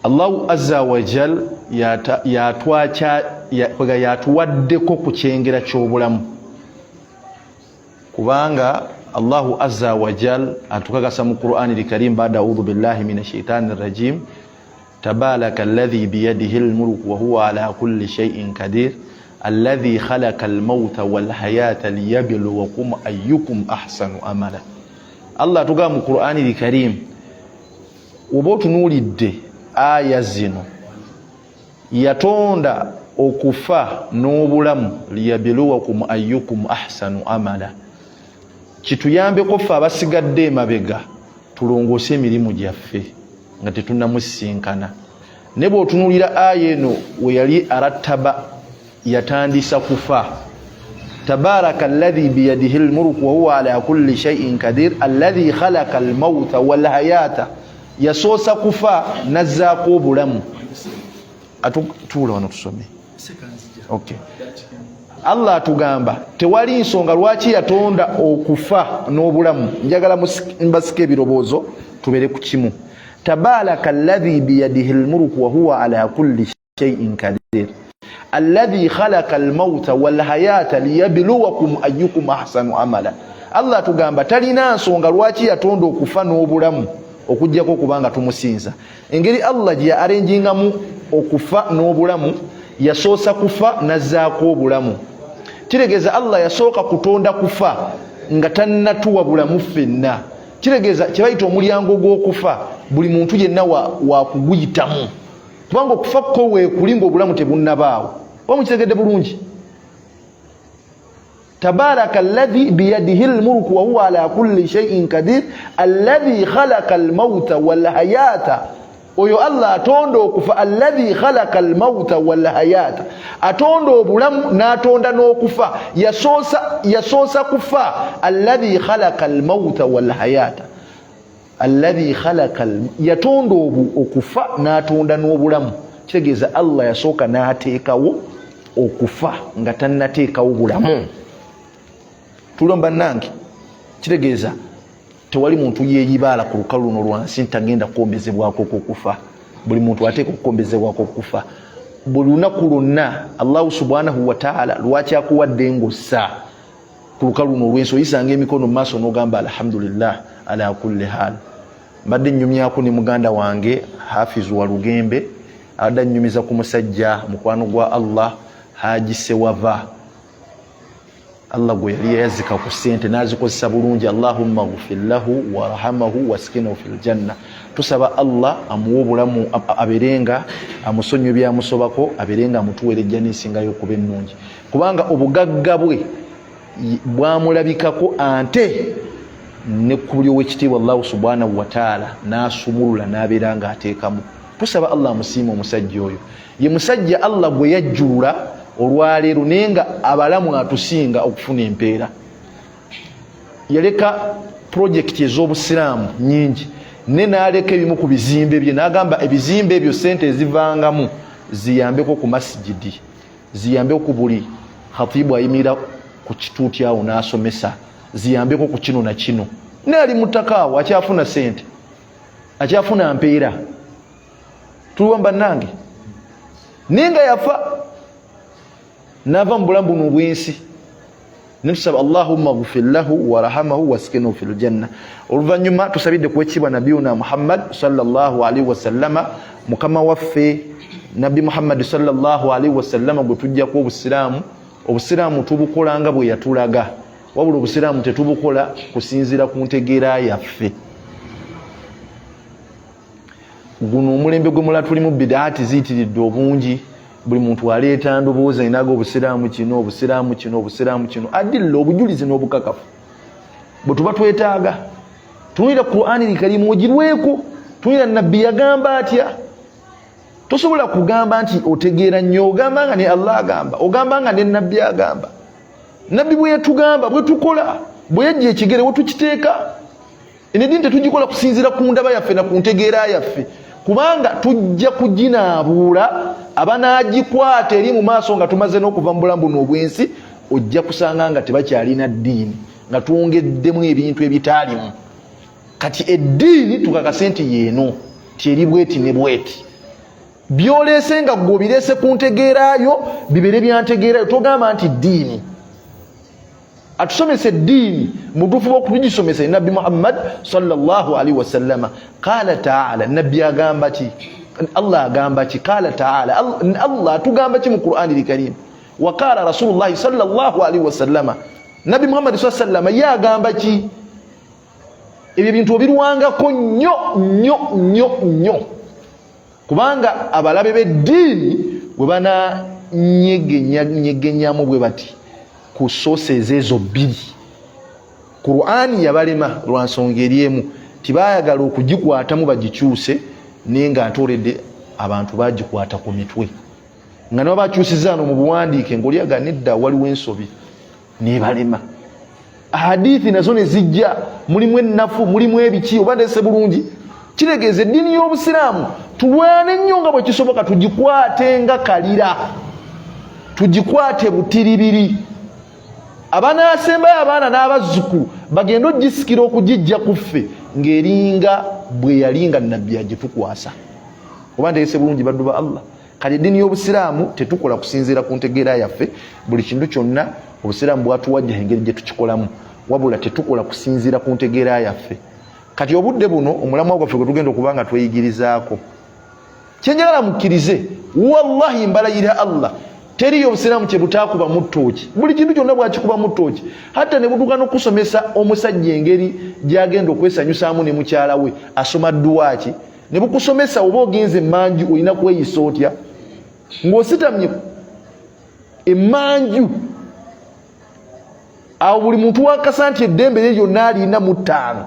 Allahu azza wa jal yatuwaddeko ku kyengera ky'obulamu, kubanga Allahu azza wa jal atukagasa mu Qur'ani al-Karim ba'da a'udhu billahi minash shaitanir rajim tabaraka alladhi biyadihi al-mulku wa huwa ala kulli shay'in qadir alladhi khalaqa al-mauta wal hayata liyabluwakum ayyukum ahsanu amala. Allah tuga mu Qur'ani al-Karim obotunulidde aya zino yatonda okufa n'obulamu liyabluwakum ayyukum ahsanu amala, kituyambeko ffe abasigadde emabega tulongoose emirimu gyaffe nga tetunnamusinkana. Ne bw'otunuulira aya eno we yali arattaba yatandisa kufa, tabaraka alladhi biyadihi almulku wa huwa ala kulli shay'in qadir alladhi khalaqa almauta wal hayata, yasoosa kufa nazzaako obulamu. Tuula wano tusome. Okay. Allah atugamba tewali nsonga lwaki yatonda okufa n'obulamu. Njagala mbasike ebirowoozo tubere ku kimu. Tabaraka alladhi biyadihi almulku wa huwa ala kulli shay'in qadir alladhi khalaqa almauta wal hayata liyabluwakum ayyukum ahsanu amala. Allah atugamba talina nsonga lwaki yatonda okufa n'obulamu okujjako kubanga tumusinza. Engeri Allah gye arenjingamu okufa n'obulamu, yasoosa kufa nazzaako obulamu. Kiregeeza Allah yasooka kutonda kufa nga tannatuwa bulamu ffenna. Kiregeeza kye bayita omulyango gw'okufa buli muntu yenna wakuguyitamu, kubanga okufa kko weekuli ng'obulamu tebunnabaawo. Oba mukitegedde bulungi? Tabaraka alladhi biyadihi almulku wa huwa ala kulli shay'in qadir alladhi khalaqa almauta wal hayata. Oyo Allah atonda okufa, alladhi khalaqa almauta wal hayata, atonda obulamu n'atonda n'okufa. Yasoosa kufa, alladhi khalaqa almauta wal hayata, alladhi khalaqa yatonda okufa n'atonda n'obulamu. Kitegeeza Allah yasooka n'ateekawo okufa nga tannateekawo bulamu. Tulomba nange kitegeeza tewali muntu yeeyibaala ku lukalu luno lwansi ntagenda kukombezebwako okufa. Buli muntu ateeka okukombezebwako okufa. Buli lunaku lwonna Allahu subhanahu wa ta'ala lwaki akuwadde ngossa ku lukalu luno olw'ensi oyisanga emikono mu maaso n'ogamba alhamdulillah ala kulli hal. Mbadde nnyumyako ne muganda wange Hafizu wa Lugembe adda nnyumiza ku musajja mukwano gwa Allah Haji Sewava. Allah gwe yali yazika ku ssente n'azikozesa bulungi. Allahumma ghfir lahu warhamahu waskinahu fil janna. Tusaba Allah amuwe obulamu aberenga amusonyiwe byamusobako, aberenga amutuweerejja n'esingayo okuba ennungi, kubanga obugagga bwe bwamulabikako ante ne ku buli ow'ekitiibwa Allah subhanahu wa ta'ala n'asumulula n'abeera nga ateekamu. Tusaba Allah amusiima omusajja oyo. Ye musajja Allah gwe yajjula olwaleero naye nga abalamu atusinga okufuna empeera. Yaleka projekiti ez'obusiraamu nyingi ne n'aleka ebimu ku bizimbe bye n'agamba ebizimbe ebyo sente ezivangamu ziyambeko ku masjidi, ziyambeko ku buli khatibu ayimirira ku kituuti awo n'asomesa, ziyambeko ku kino na kino. Ne ali mutakaawo akyafuna sente, akyafuna mpeera. Tulwamba nange ninga yafa nava mu bulamu buno obw'ensi. Netusaba Allahumma ghfir lahu warhamahu waskinahu fil janna. Oluvannyuma tusabidde ku ekibwa nabiyuna Muhammad sallallahu alaihi wasallama, mukama waffe Nabbi Muhammad sallallahu alaihi wasallama gwe tujjako obusiraamu. Obusiraamu tubukola nga bwe yatulaga, wabula obusiraamu tetubukola kusinziira ku ntegeera yaffe. Guno omulembe gwe mula tulimu bidaati ziyitiridde obungi. Buli muntu aleeta ndobooza inaga obusiraamu kino, obusiraamu kino, obusiraamu kino. Adilla obujulizi n'obukakafu bwe tuba twetaaga. Tunuulira Qur'ani al-Karim ogirweko, tunuulira nabbi yagamba atya. Tosobola kugamba nti otegeera nnyo, ogamba nga ne Allah agamba, ogamba nga ne nabbi agamba. Nabbi bwe yatugamba bwe tukola, bwe yajja ekigere we tukiteeka. Eno eddiini tetugikola kusinziira ku ndaba yaffe na ku ntegeera yaffe, kubanga tujja kuginaabuula abanaagikwata eri mu maaso nga tumaze n'okuva mu bulamu buno obw'ensi, ojja kusanga nga tebakyalina ddiini, nga twongeddemu ebintu ebitaalimu. Kati eddiini tukakase nti yeeno tyeri bweti ne bweti. byolese nga gobirese ku ntegeerayo bibere byantegeerayo togamba nti ddiini atusomesa eddiini mutuufu bw'okutugisomesa nabbi Muhammad sallallahu alaihi wasallama qala taala nabbi agamba ki Allah agamba ki qala taala Allah atugamba ki mu Qur'ani al-Karim wa qala Rasulullah sallallahu alaihi wasallama nabbi Muhammad sallallahu alaihi wasallama ye agamba ki ebyo bintu obirwangako nnyo kubanga abalabe b'eddiini bwe bana nyegenyamu bwe bati ku sources ezo bbiri Qur'ani yabalema lwa nsonga eri emu tibaayagala okugikwatamu bagikyuse naye nga ntoledde abantu bagikwata ku mitwe nga nabo bakyusiza no mu buwandiike ng'olyaga nedda waliwo ensobi nebalema hadithi nazo ne zijja mulimu ennafu mulimu ebiki oba ndese bulungi kiregeeza eddiini y'obusiraamu tulwane nnyo nga bwe kisoboka tugikwate nga kalira tugikwate butiribiri abanaasembayo abaana n'abazzukulu bagenda ogisikira okugijja ku ffe ng'eringa bwe yalinga nabbi agitukwasa oba ntegese bulungi baddu ba Allah kati eddiini y'obusiraamu tetukola kusinziira ku ntegeera yaffe buli kintu kyonna obusiraamu bwatuwajja engeri gye tukikolamu wabula tetukola kusinziira ku ntegeera yaffe kati obudde buno omulamwa gwaffe gwe tugenda okuba nga tweyigirizaako kyenjagala mukkirize wallahi mbalayira Allah teriyo obusiraamu kye butaakuba mu ttooki buli kintu kyonna bwakikuba mu ttooki hatta ne butuuka n'okusomesa omusajja engeri gy'agenda okwesanyusaamu ne mukyala we asoma dduwaaki ne bukusomesa oba ogenze emmanju olina kweyisa otya ng'ositamye emmanju awo buli muntu wakasa nti eddembe lye lyonna alina mu ttaano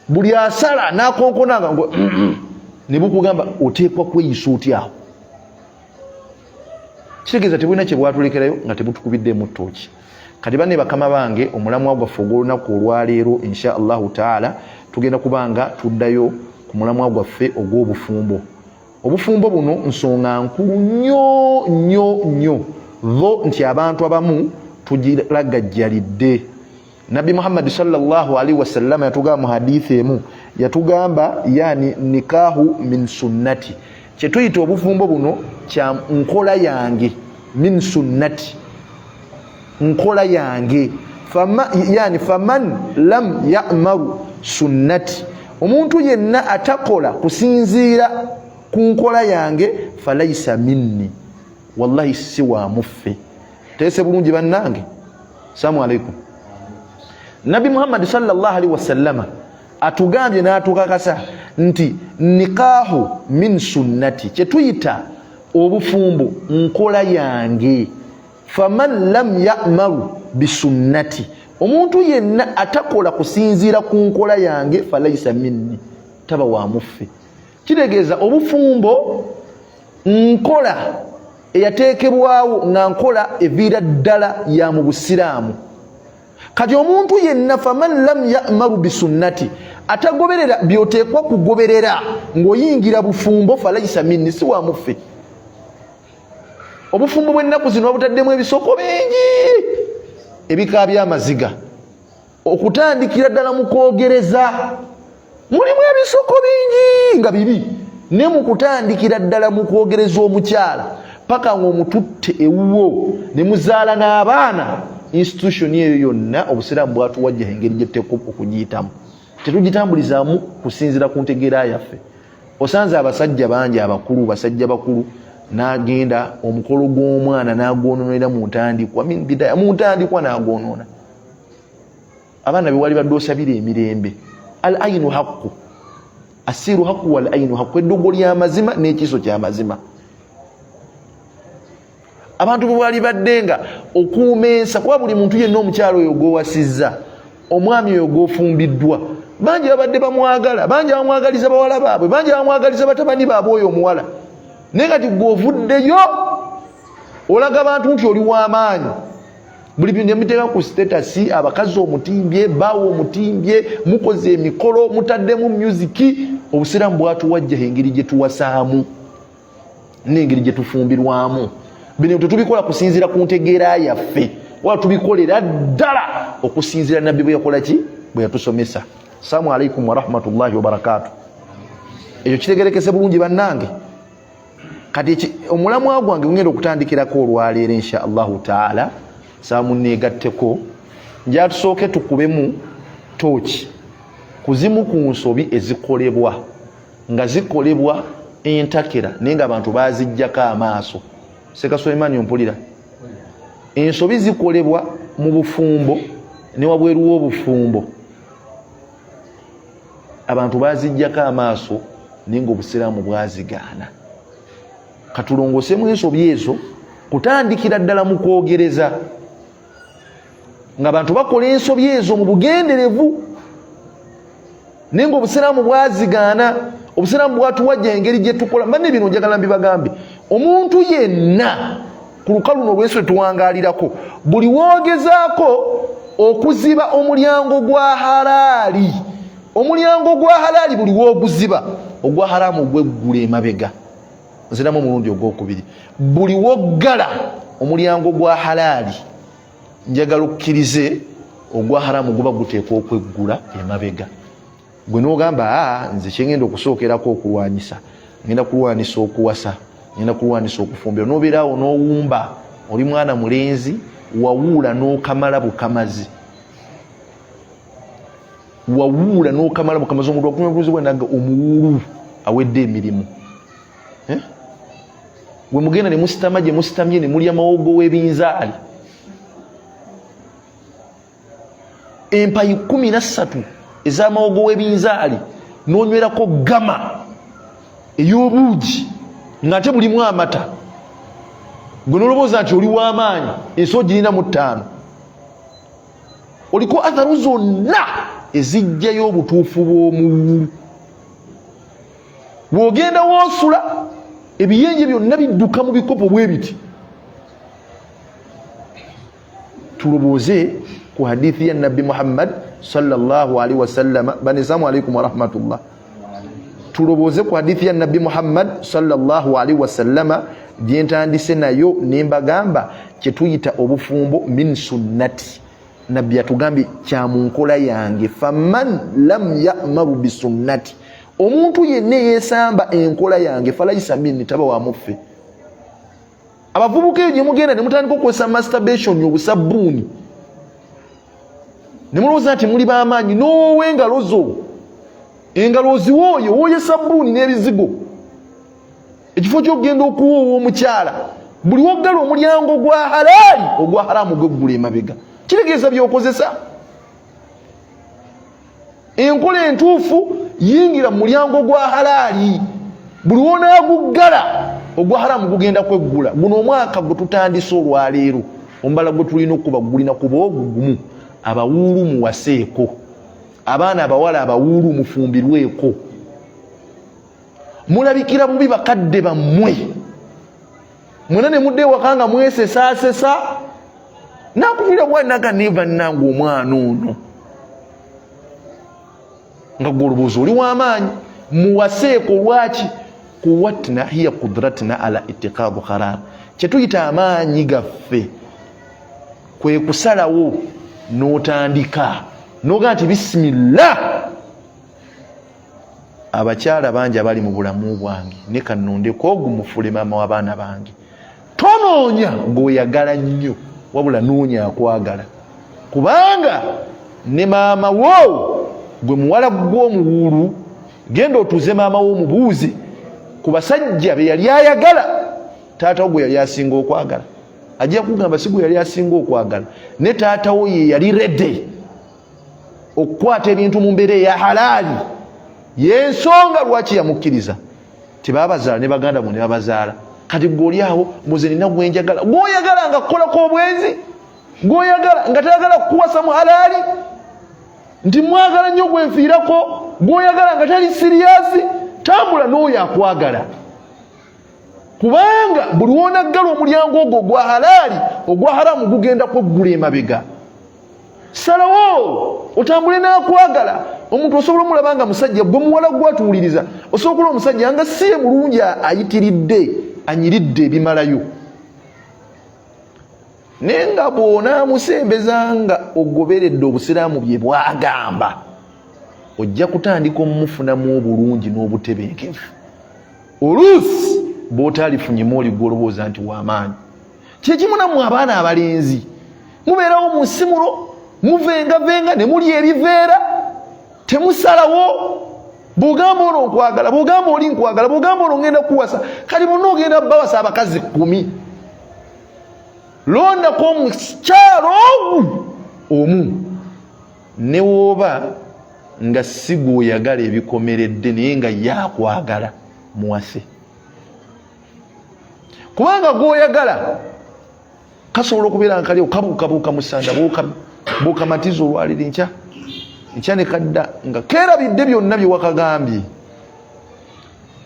buli asala n'akonkonanga ngo ne bukugamba oteekwa kweyisa otyawo kitegeeza tebulina kye bwatulekerayo nga tebutukubidde mu ttooki kati banne bakama bange omulamwa gwaffe ogw'olunaku olwaleero insha allahu taala tugenda kubanga tuddayo ku mulamwa gwaffe ogw'obufumbo obufumbo buno nsonga nkulu nnyo tho nti abantu abamu tugiragajjalidde nabbi Muhammad sallallahu alaihi wasallam yatugamba mu hadithi emu yatugamba yani nikahu min sunnati kyetuyita obufumbo buno kya nkola yange min sunnati nkola yange faman lam ya'maru sunnati omuntu yenna atakola kusinziira ku nkola yange falaisa minni wallahi si wa muffe teese bulungi bannange assalamu alaikum nabbi Muhammad sallallahu alaihi wasallama atugambye n'atukakasa nti nikahu min sunnati kyetuyita obufumbo nkola yange faman lam ya'maru bisunnati omuntu yenna atakola kusinziira ku nkola yange falaisa minni taba wa muffe kitegeeza obufumbo nkola eyateekebwawo nga nkola eviira ddala ya mu busiraamu kati omuntu yenna faman lam ya'maru bisunnati atagoberera byoteekwa kugoberera ng'oyingira bufumbo falaisa minni si wa muffe obufumbo bw'ennaku zino babutaddemu ebisoko bingi ebika by'amaziga okutandikira ddala mu kwogereza mulimu ebisoko bingi nga bibi ne mu kutandikira ddala mu kwogereza omukyala paka ng'omututte ewuwo ne muzaala n'abaana institution eyo yonna obusiraamu bwatuwajja engeri gyetuteekwa okugiyitamu tetugitambulizaamu kusinziira ku ntegeera yaffe osanze abasajja bangi abakulu basajja bakulu n'agenda omukolo gw'omwana n'agwonoonera mu ntandikwa min bidaya mu ntandikwa n'agwonoona abaana bewali badde osabira emirembe al ainu haqqu asiru haqqu wal ainu haqqu eddogo ly'amazima n'ekiso ky'amazima abantu bewali baddenga okuumensa kuba buli muntu yenna omukyalo oyo gw'owasizza omwami oyo gw'ofumbiddwa bangi babadde bamwagala bangi bamwagaliza bawala baabwe bangi bamwagaliza batabani baabwe oyo omuwala naye kati gw'ovuddeyo olaga abantu nti oli w'amaanyi buli bintu muteeka ku sitatasi abakazi omutimbye baawo omutimbye mukoze emikolo mutaddemu musiki obusiraamu bwatuwajja engeri gye tuwasaamu n'engeri gye tufumbirwamu bino tetubikola kusinziira ku ntegeera yaffe wala tubikolera ddala okusinziira nabbi bwe yakola ki bwe yatusomesa. Assalamu alaikum wa rahmatullahi wa barakatuh. Ekyo kitegerekese bulungi bannange kati omulamwa gwange ngenda okutandikirako olwaleero insha Allahu taala saamunneegatteko nja tusooke tukubemu tooki kuzimu ku nsobi ezikolebwa nga zikolebwa entakera naye nga abantu bazijjako amaaso. Seka Sulaiman ompulira, ensobi zikolebwa mu bufumbo ne wabweru w'obufumbo abantu bazijjako amaaso naye nga obusiraamu bwazigaana. Katulongosemu ensobi ezo kutandikira ddala mu kwogereza nga abantu bakola ensobi ezo mu bugenderevu naye nga obusiraamu bwazigaana. Obusiraamu bwatuwajja engeri gye tukola. Banne bino njagala mbibagambe, omuntu yenna ku lukalu luno olw'ensi tuwangaalirako, buli woogezaako okuziba omulyango gwa halaali, omulyango gwa halaali buli wooguziba ogwa haraamu gweggula emabega. Nziramu omulundi ogwokubiri, buli woggala omulyango gwa halaali njagala okkirize ogwa haraamu guba guteekwa okweggula emabega. Gwe n'ogamba nze kyengenda okusookerako okulwanyisa, ngenda kulwanisa okuwasa, ngenda kulwanisa okufumbira, n'obeeraawo n'owumba, oli mwana mulenzi wawuula n'okamala bukamazi, wawuula n'okamala bukamazi. Omuntu wakunyaguzibwa naga omuwulu awedde emirimu. Gwe mugenda ne musitama gye musitamye ne mulya mawogo w'ebinzaali empayi 13 ez'amawogo w'ebinzaali n'onywerako gama ey'obuugi ng'ate bulimu amata. Gwe n'olowooza nti oli w'amaanyi, ensi girina mu 5. Oliko atharu zonna ezijjayo obutuufu bw'omuwulu. Bw'ogenda w'osula ebiyenje byonna bidduka mu bikopo bwe biti. Tulobooze ku hadithi ya Nabbi Muhammad sallallahu alaihi wasallam. Banizamu alaikum wa rahmatullah. Tulobooze ku hadithi ya Nabbi Muhammad sallallahu alaihi wasallama gye ntandise nayo ne mbagamba kye tuyita obufumbo min sunnati. Nabbi yatugambye kya mu nkola yange, faman lam ya'maru bi sunnati, omuntu yenna yeesamba enkola yange falayisa minni, taba wa muffe. Abavubuka eyo gye mugenda ne mutandika okukozesa masturbation obusabbuuni ne mulowooza nti muli b'amaanyi, n'ow'engalo zo, engalo oziwooye, wooye sabbuuni n'ebizigo. Ekifo ky'okugenda okuwoowa omukyala, buli woggala omulyango gwa halaali ogwa haraamu gweggula emabega. Kitegeeza by'okozesa. Enkola entuufu yingira mu mulyango gwa halaali, buli wonaaguggala ogwa haraamu gugenda kweggula. Guno omwaka gwe tutandise olwaleero, omubala gwe tulina okuba gulina kuba ogugumu. Abawuulu muwaseeko, abaana abawala abawuulu mufumbirweko. Mulabikira bubi bakadde bammwe, mwena ne mudde ewaka nga mwesesaasesa. Nakubira bwanaga neva nange omwana ono nga gwoloboozi oli w'amaanyi. Muwaseeko lwaki? Kuwatna hiya kudratna ala itiqadu qarar. Kyetuyita amaanyi gaffe kwe kusalawo n'otandika n'ogaa nti bisimillah. Abakyala bangi abali mu bulamu bwange ne kannondeko ogumufule maama w'abaana bange. Tonoonya gw'oyagala nnyo, wabula noonya akwagala, kubanga ne maama wo gwe muwala gw'omuwuulu, genda otuuze maama wo omubuuze ku basajja be yali ayagala, taata wo gwe yali asinga okwagala. Ajja kugamba si gwe yali asinga okwagala, ne taata wo ye yali redde okukwata ebintu mu mbeera eya halaali. Yensonga lwaki yamukkiriza. Tebabazaala ne baganda bo ne babazaala. Kati gw'oli awo muze nina gwenjagala, gw'oyagala nga kukolako obwenzi, gw'oyagala nga tayagala kukuwasa mu halaali, nti mwagala nnyo gwenfiirako, gw'oyagala nga tali siriyaasi. Tambula n'oyo akwagala, kubanga buli woonaggala omulyango ogwo ogwa halaali ogwa haraamu gugenda kweggula emabega. Salawo otambule n'akwagala. Omuntu osobola omulaba nga musajja gwe muwala gwatuwuliriza, osobola okulaba omusajja nga si ye mulungi, ayitiridde anyiridde ebimalayo, naye nga bw'onaamusembeza nga ogoberedde obusiraamu bye bwagamba, ojja kutandika omumufunamu obulungi n'obutebenkevu. Oluusi botalifunye oli golobooza nti w'amaanyi. Kyekimu nammwe abaana abalenzi mubeerawo mu nsimulo muvengavenga ne muli ebiveera temusalawo. Bw'ogamba ono nkwagala, bw'ogamba oli nkwagala, bw'ogamba ono ngenda kuwasa, kati bonna ogenda bawasa abakazi 10. Londako omukyalo omu ne woba nga si gw'oyagala ebikomeredde naye nga yakwagala muwase. Kubanga gw'oyagala kasobola okubeera nkali okabuukabuuka mu ssanda bw'okamatiza olwalira enkya ne kadda nga keerabidde byonna bye wakagambye.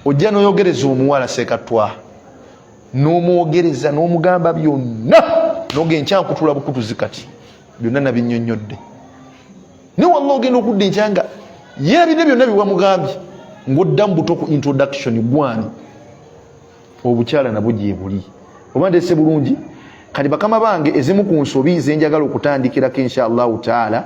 Ojja n'oyogereza omuwala sekatwa n'omwogereza n'omugamba byonna n'oga enkya nkutula bukutuzi kati byonna nabinnyonnyodde. Ne walla ogenda okudda enkya nga yeerabidde byonna bye wamugambye ng'oddamu buto ku introduction gwani. Obukyala nabwo gye buli. Oba ndese bulungi kati bakama bange ezimu ku nsobi zenjagala okutandikirako inshallah taala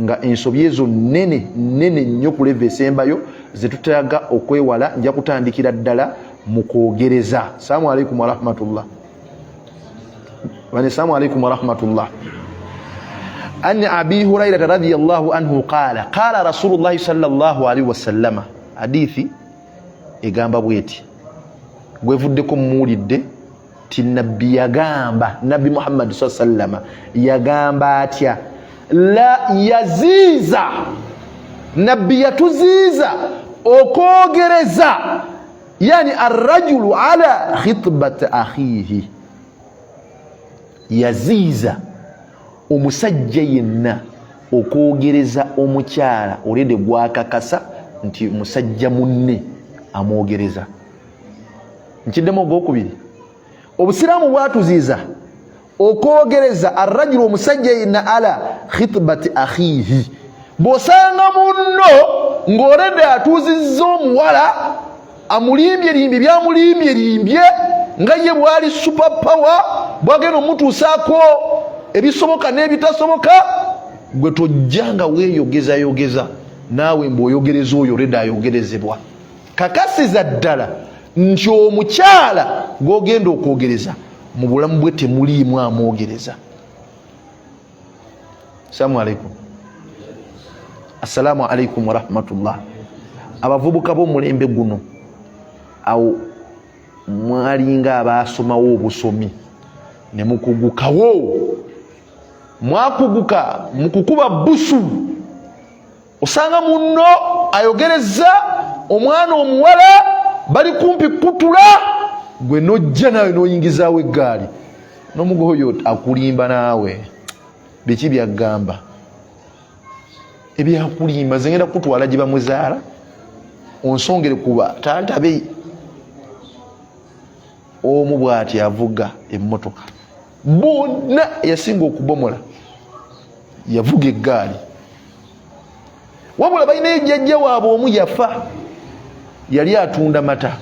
nga ensobi ezo nnene nnyo ku leve esembayo zetutaga okwewala nja kutandikira ddala mu kwogereza. Assalamu alaikum wa rahmatullah. Assalamu alaikum wa rahmatullah. An Abi Hurairah radhiyallahu anhu qala qala Rasulullah sallallahu alaihi wasallam. Hadithi egamba bweti gwevuddeko muwulidde ti nabbi yagamba, Nabbi Muhammad sallallahu alaihi wasallam yagamba atya la yaziza, nabbi yatuziza okwogereza, yani arrajulu ala khitbati akhihi. Yaziza omusajja yenna okwogereza omukyala olede gwakakasa nti musajja munne amwogereza. Nkiddemu ogwokubiri, obusiraamu bwatuziza okwogereza arrajulu omusajja yenna ala khitbati akhihi. Bw'osanga munno ng'olede atuuzizza omuwala amulimbye byamulimbye nga ye bwali super power bwagenda omutuusaako ebisoboka n'ebitasoboka, gwe tojjanga weeyogeza naawe mbw'oyogereza oyo olede ayogerezebwa. Kakasiza ddala nti omukyala gw'ogenda okwogereza mu bulamu bwe temuliimu amwogereza. Assalamu alaikum. Assalamu alaikum wa rahmatullah. Abavubuka b'omulembe guno awo mwalinga abaasomawo obusomi ne mukugukawo, mwakuguka mukukuba busu. Osanga munno ayogereza omwana omuwala bali kumpi kutula, gwe nojja nawe n'oyingizaawo eggaali n'omugoyo akulimba naawe. Biki byagamba ebyakulimba zengenda kutwala gye bamuzaala onsongere kuba taata be omu bw'ati avuga emmotoka, bonna yasinga okubomola yavuga eggaali, wabula balinayo jjajja waabwe omu yafa, yali atunda mata,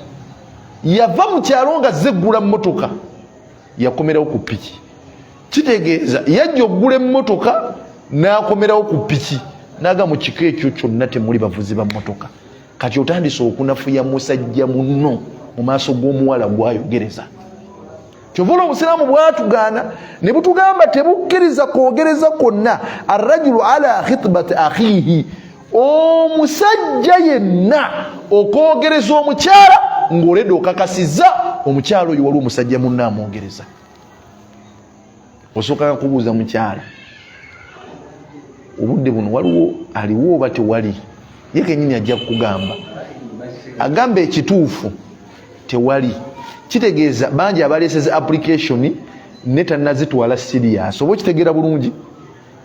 yava mu kyalo nga zeggula mmotoka yakomerawo ku piki. Kitegeeza yajja okugula emmotoka n'akomerawo ku piki, naga mu kiko ekyo kyonna temuli bavuzi ba mmotoka. Kati otandise okunafuya musajja munno mu maaso g'omuwala gwayogereza. Kyovula obusiraamu bwatugaana ne butugamba tebukkiriza kwogereza kwonna arrajulu ala khitbati akhihi, omusajja yenna okwogereza omukyala ng'olede okakasiza omukyala oyo wali omusajja munna amwogereza. Osooka kubuuza mukyala obudde buno waliwo aliwo oba tewali, ye kennyini ajja kukugamba, agamba ekituufu tewali. Kitegeeza bangi abaleeseza application ne tannazitwala serious. Oba okitegeera bulungi,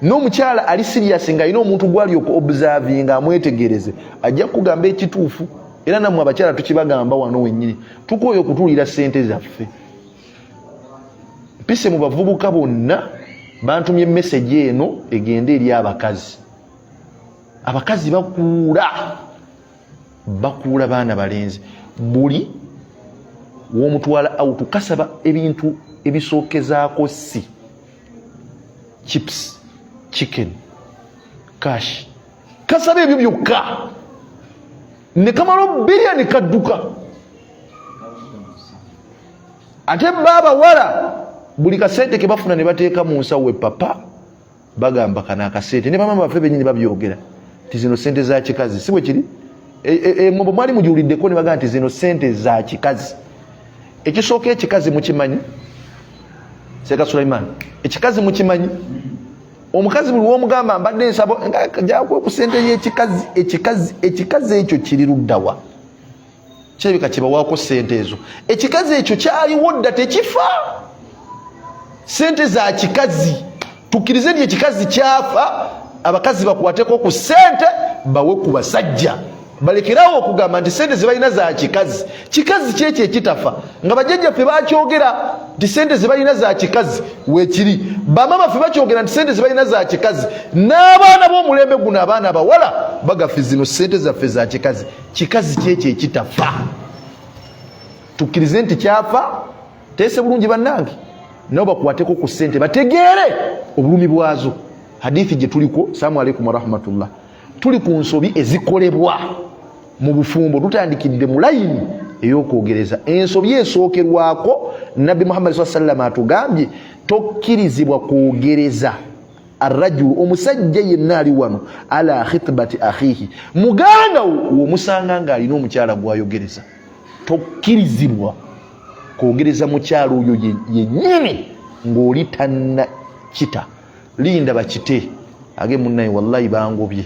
n'omukyala ali serious ng'alina omuntu gwali oku-observinga amwetegereze, ajja kukugamba ekituufu. Era nammwe abakyala tukibagamba wano wennyini, tukooye okutuulira ssente zaffe. Mpise mu bavubuka bonna bantumye message eno egende eri abakazi. Abakazi bakuula baana balenzi. Buli w'omutwala autu kasaba ebintu ebisookezaako si chips, chicken, cash, kasaba ebyo byokka ne kamala bilioni kadduka. ate baba wala buli kasente ke bafuna ne bateeka mu nsawo papa bagamba kana akasente ne bamama baffe benyini babyogera ti zino sente za kikazi si bwe kiri mu mwali mujuliddeko ne bagamba ti zino sente za kikazi. Ekisooka ekikazi mukimanyi Seka Sulaiman, ekikazi mukimanyi omukazi buli w'omugamba mbadde nsabo jakwe ku sente ekikazi ekyo kiri luddawa kirabika kibawaako sente ezo. Ekikazi ekyo kyaliwo dda tekifa. Sente za kikazi tukkirize nti ekikazi kyafa abakazi bakwateko ku sente bawe ku basajja balekerawo okugamba nti sente zibalina za kikazi. Kikazi kyekyo ekitafa nga bajjajjaffe bakyogera nti sente zibalina za kikazi weekiri, bamama ffe bakyogera nti sente zibalina za kikazi, n'abaana b'omulembe guno abaana abawala bagafe zino sente zaffe za kikazi. Kikazi kyekyo ekitafa tukkirize nti kyafa. Teese bulungi bannange nabo bakwateko ku sente bategeere obulumi bwazo. Hadithi gye tuliko, assalamu alaikum warahmatullah, tuli ku nsobi ezikolebwa mu bufumbo tutandikidde mu layini ey'okwogereza. Ensobi esookerwako Nabbi Muhammad sallallahu alaihi wasallam atugambye tokkirizibwa kwogereza arrajulu omusajja yenna ali wano ala khitbati akhihi, muganda womusanga ng'alina omukyala gwayogereza, tokkirizibwa kwogereza mukyala oyo yennyini ng'oli tanna kita. Linda bakite age munnaye wallahi bangobye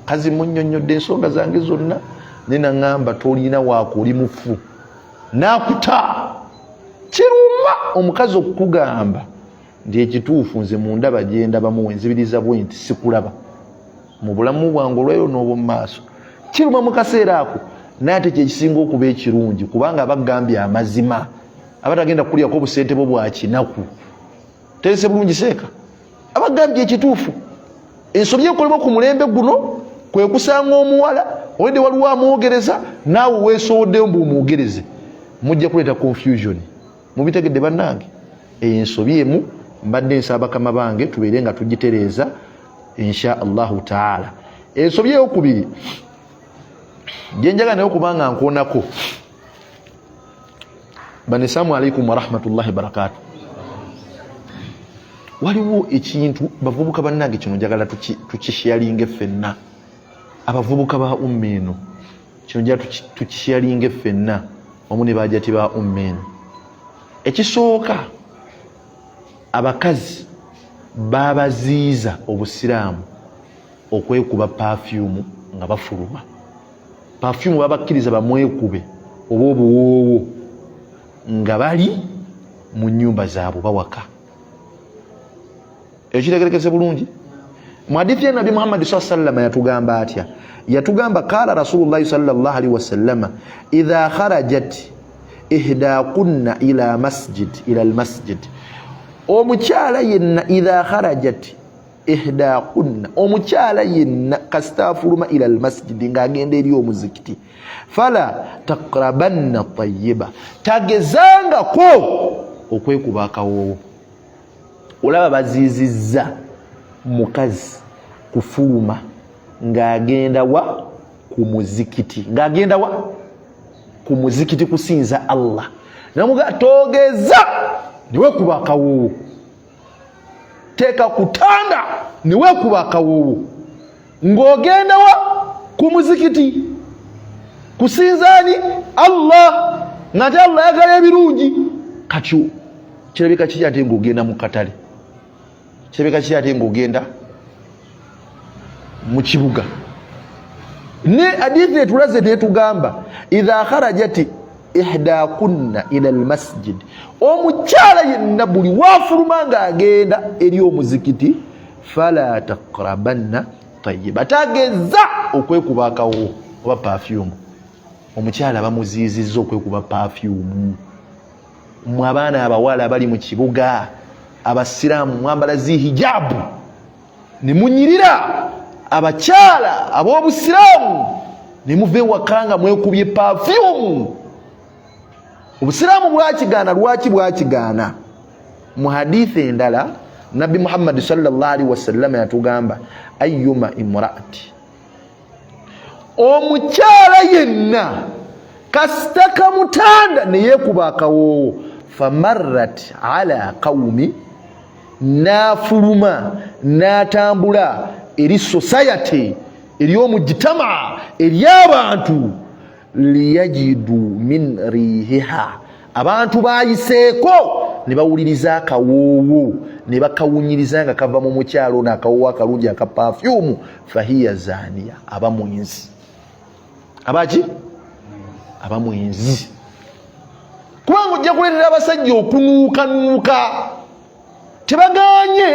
kazi munnyonnyodde ensonga zange zonna nena ngamba tolina waako oli mufu nakuta. Kiruma omukazi okugamba ndi ekituufu nze mundaba gyenda bamuwe nzibiriza bwe nti sikulaba mu bulamu bwange olwayo n'obwo mu maaso. Kiruma mu kaseera ako naate kyekisinga okuba ekirungi kubanga abagambye amazima abatagenda kulyako obusente bwo bwa kinaku. Terese bulungi seeka abagambye ekituufu. Ensobi ekolebwa ku mulembe guno kwe kusanga omuwala owedde waliwo amwogereza naawe weesowoddeyo mbu omwogereze, mujja kuleeta confusion. Mubitegedde bannange? Ensobi emu mbadde nsaba bakama bange tubeere nga tugitereeza insha Allahu taala. Ensobi eyokubiri gyenjaga naye okubanga nkoonako bane, assalamu alaikum warahmatullahi wabarakatuh. Waliwo ekintu bavubuka bannange kino njagala tukisharinge ffenna, abavubuka ba ummi eno kino njagala tukisharinge ffenna wamu ne bajjati ba ummi eno. Ekisooka, abakazi babaziiza obusiraamu okwekuba perfume nga bafuluma. Perfume babakkiriza bamwekube oba obuwoowo nga bali mu nnyumba zaabwe bawaka. Ekitegerekese bulungi mu hadithi ya Nabi Muhammad sallallahu alaihi wasallam yatugamba atya? Yatugamba kala Rasulullah sallallahu alaihi wasallam idha kharajat ihdakunna ila almasjid, omukyala yenna idha kharajat ihdakunna, omukyala yenna kastafuluma ila almasjid ng'agenda eri omuzikiti, fala taqrabanna tayyiba, tagezangako okwekuba akawoowo. Olaba baziizizza mukazi kufuluma ng'agenda wa ku muzikiti, ng'agenda wa ku muzikiti kusinza Allah, namuga togeza niwe kuba akawoowo, teeka kutanda niwe kuba akawoowo ng'ogenda wa ku muzikiti kusinzaani Allah, ng'ate Allah yagala ebirungi. Katyo kirabika kiri ate ng'ogenda mu katale, kirabika kiri ate ng'ogenda mu kibuga. Ne hadithi etulaze netugamba idha kharajati ihdakunna ila almasjid, omukyala yenna buli wafuluma ng'agenda eri omuzikiti, fala taqrabanna tayyiba, tageza okwekuba akawoowo oba perfume. Omukyala bamuziizizza okwekuba perfume. Mu abaana abawala abali mu kibuga abasiraamu mwambala zihijabu ne munyirira abakyala ab'obusiraamu ne muve wakanga mwekubye perfume. Obusiraamu bwakigaana. Lwaki bwakigaana? Mu hadithi endala Nabbi Muhammad sallallahu alaihi wasallam yatugamba ayyuma imraati, omukyala yenna kasitaka mutanda neyekuba akawoowo famarrat ala qaumi nafuluma natambula eri society eryomujitama eryabantu liyajidu min rihiha abantu bayiseeko ne bawuliriza akawoowo ne bakawunyiriza nga kava mu mukyalo n'akawoowo akalungi aka perfume fahiya zaniya abamwenzi abaki abamwenzi kubanga ojja kuleetera abasajja okunuukanuuka tebaganye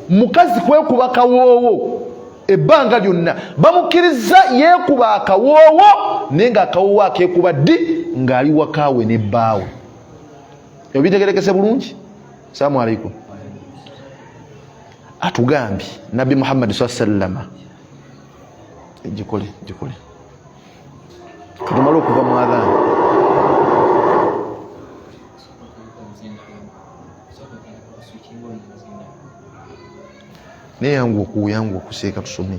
mukazi kwekuba kawoowo ebbanga lyonna bamukkiriza yeekuba akawoowo naye nga akawoowo akeekuba ddi ng'ali wakaawe nebbaawe ebyo bitegerekese bulungi. Assalamu alaikum. Atugambye Nabbi Muhammad sallama gikole tumala okuva mu adhaani naye yangu okuseeka tusome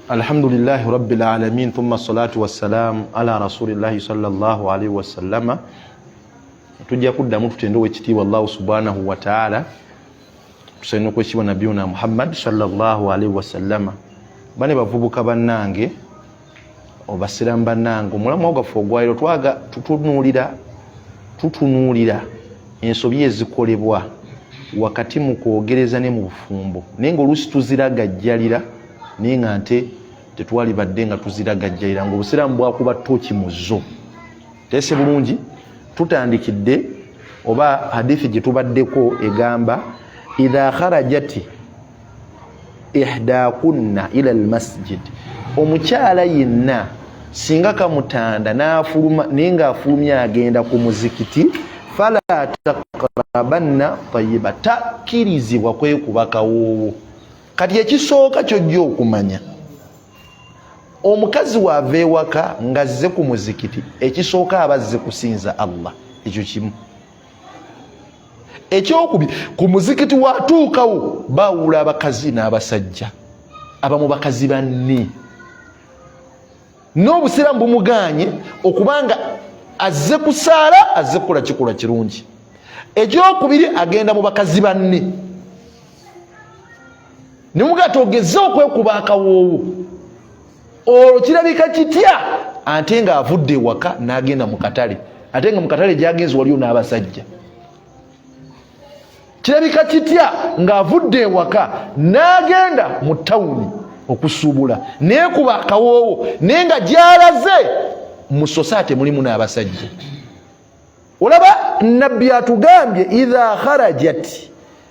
Alhamdulillahi rabbil alamin thumma salatu wassalam ala rasulillahi sallallahu alaihi wasallama. Tujja kuddamu tutendewo ekitiibwa Allah subhanahu wa ta'ala tusaina okwekitiibwa nabiyuna Muhammad sallallahu alaihi wasallama. Bane bavubuka bannange obasiramu bannange omulamu gwaffe ogwaliro twaga tutunuulira ensobi ezikolebwa wakati mu kwogereza ne mu bufumbo naye ng'oluusi tuziragajjalira naye nga nte tetwali badde nga tuziragajjalira ng'obusiraamu bwakuba ttooki mu zo. Teese bulungi tutandikidde oba hadithi gye tubaddeko egamba idha kharajati ihdakunna ila almasjid, omukyala yenna singa kamutanda n'afuluma naye ng'afulumya agenda ku muzikiti fala taqrabanna tayyiba, takkirizibwa kwekuba kawoowo. Kati ekisooka kyojja okumanya omukazi waava ewaka ng'azze ku muzikiti, ekisooka aba azze kusinza Allah, ekyo kimu. Ekyokubiri, ku muzikiti watuukawo baawula abakazi n'abasajja, abamu bakazi banne. N'obusiraamu bumuganye okubanga azze kusaala, azze kukola kikolwa kirungi. Ekyokubiri, agenda mu bakazi banne. ne mugati ogezza okwekuba akawoowo olwo kirabika kitya ate nga avudde ewaka n'agenda mu katale ate nga mu katale gyagenzi waliyo n'abasajja kirabika kitya ng'avudde ewaka n'agenda mu tawuni okusuubula neekuba akawoowo naye nga gy'alaze mu sosaate mulimu n'abasajja olaba nabbi atugambye idha kharajat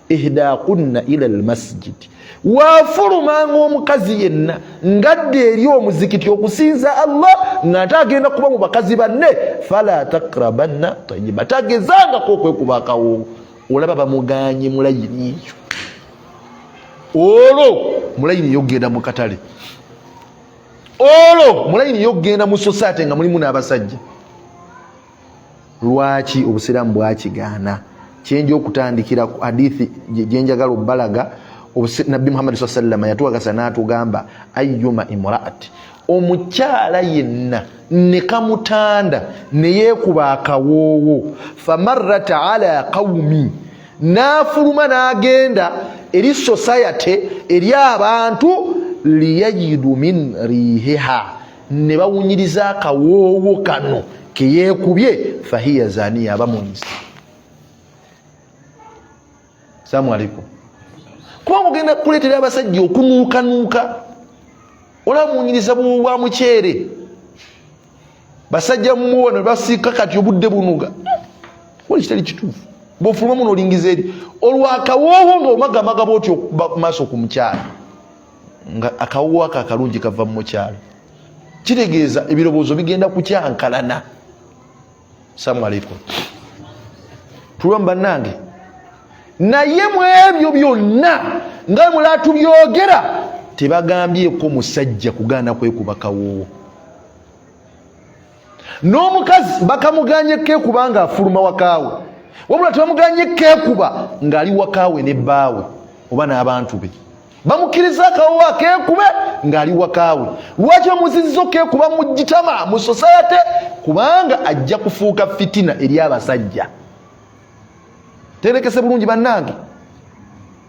ihdakunna ila almasjidi waafulumanga omukazi yenna ngadde eri omuzikiti okusinza Allah ng'ate agenda kuba mu bakazi banne fala takrabanna tayyiba tagezangako okwekuba akawoowo olaba bamuganye mulayini ekyo olwo mulayini yogenda mu katale olwo mulayini yogenda mu sosaate nga mulimu n'abasajja lwaki obusiraamu bwakigaana kyenja okutandikira ku hadithi gyenjagala obbalaga nabbi Muhammad sallallahu alaihi wasallam yatuwakasa n'atugamba ayyuma imraati omukyala yenna ne kamutanda ne yeekuba akawoowo famarrat ala qawmi n'afuluma n'agenda eri society eri abantu liyajidu min rihiha ne bawunyiriza akawoowo kano ke yeekubye fahiya zaniya abamunisi. Assalamu alaikum. Kubanga ogenda kuleetera abasajja okunuukanuuka olamunyiriza bwa mukyere basajja mmuwa ne basiika kati obudde bunuga wali kitali kituufu bw'ofuluma muno olingiza eri olwakawoowo nga omagamaga bw'otyo maaso ku mukyala nga akawoowo ako akalungi kava mu mukyala kitegeeza ebirowoozo bigenda kukyankalana. Assalamu alaikum. Tulwamu bannange naye mu ebyo byonna nga mulatu byogera tebagambyeko musajja kugaana kwekuba kawoowo n'omukazi bakamuganye keekuba nga afuluma wakaawe wabula tebamuganye keekuba ng'ali wakaawe ne bbaawe oba n'abantu be bamukkiriza akawoowo akeekube ng'ali wakaawe. Lwaki bamuziziza keekuba mu gitama mu society? Kubanga ajja kufuuka fitina eri abasajja. Terekese bulungi bannange.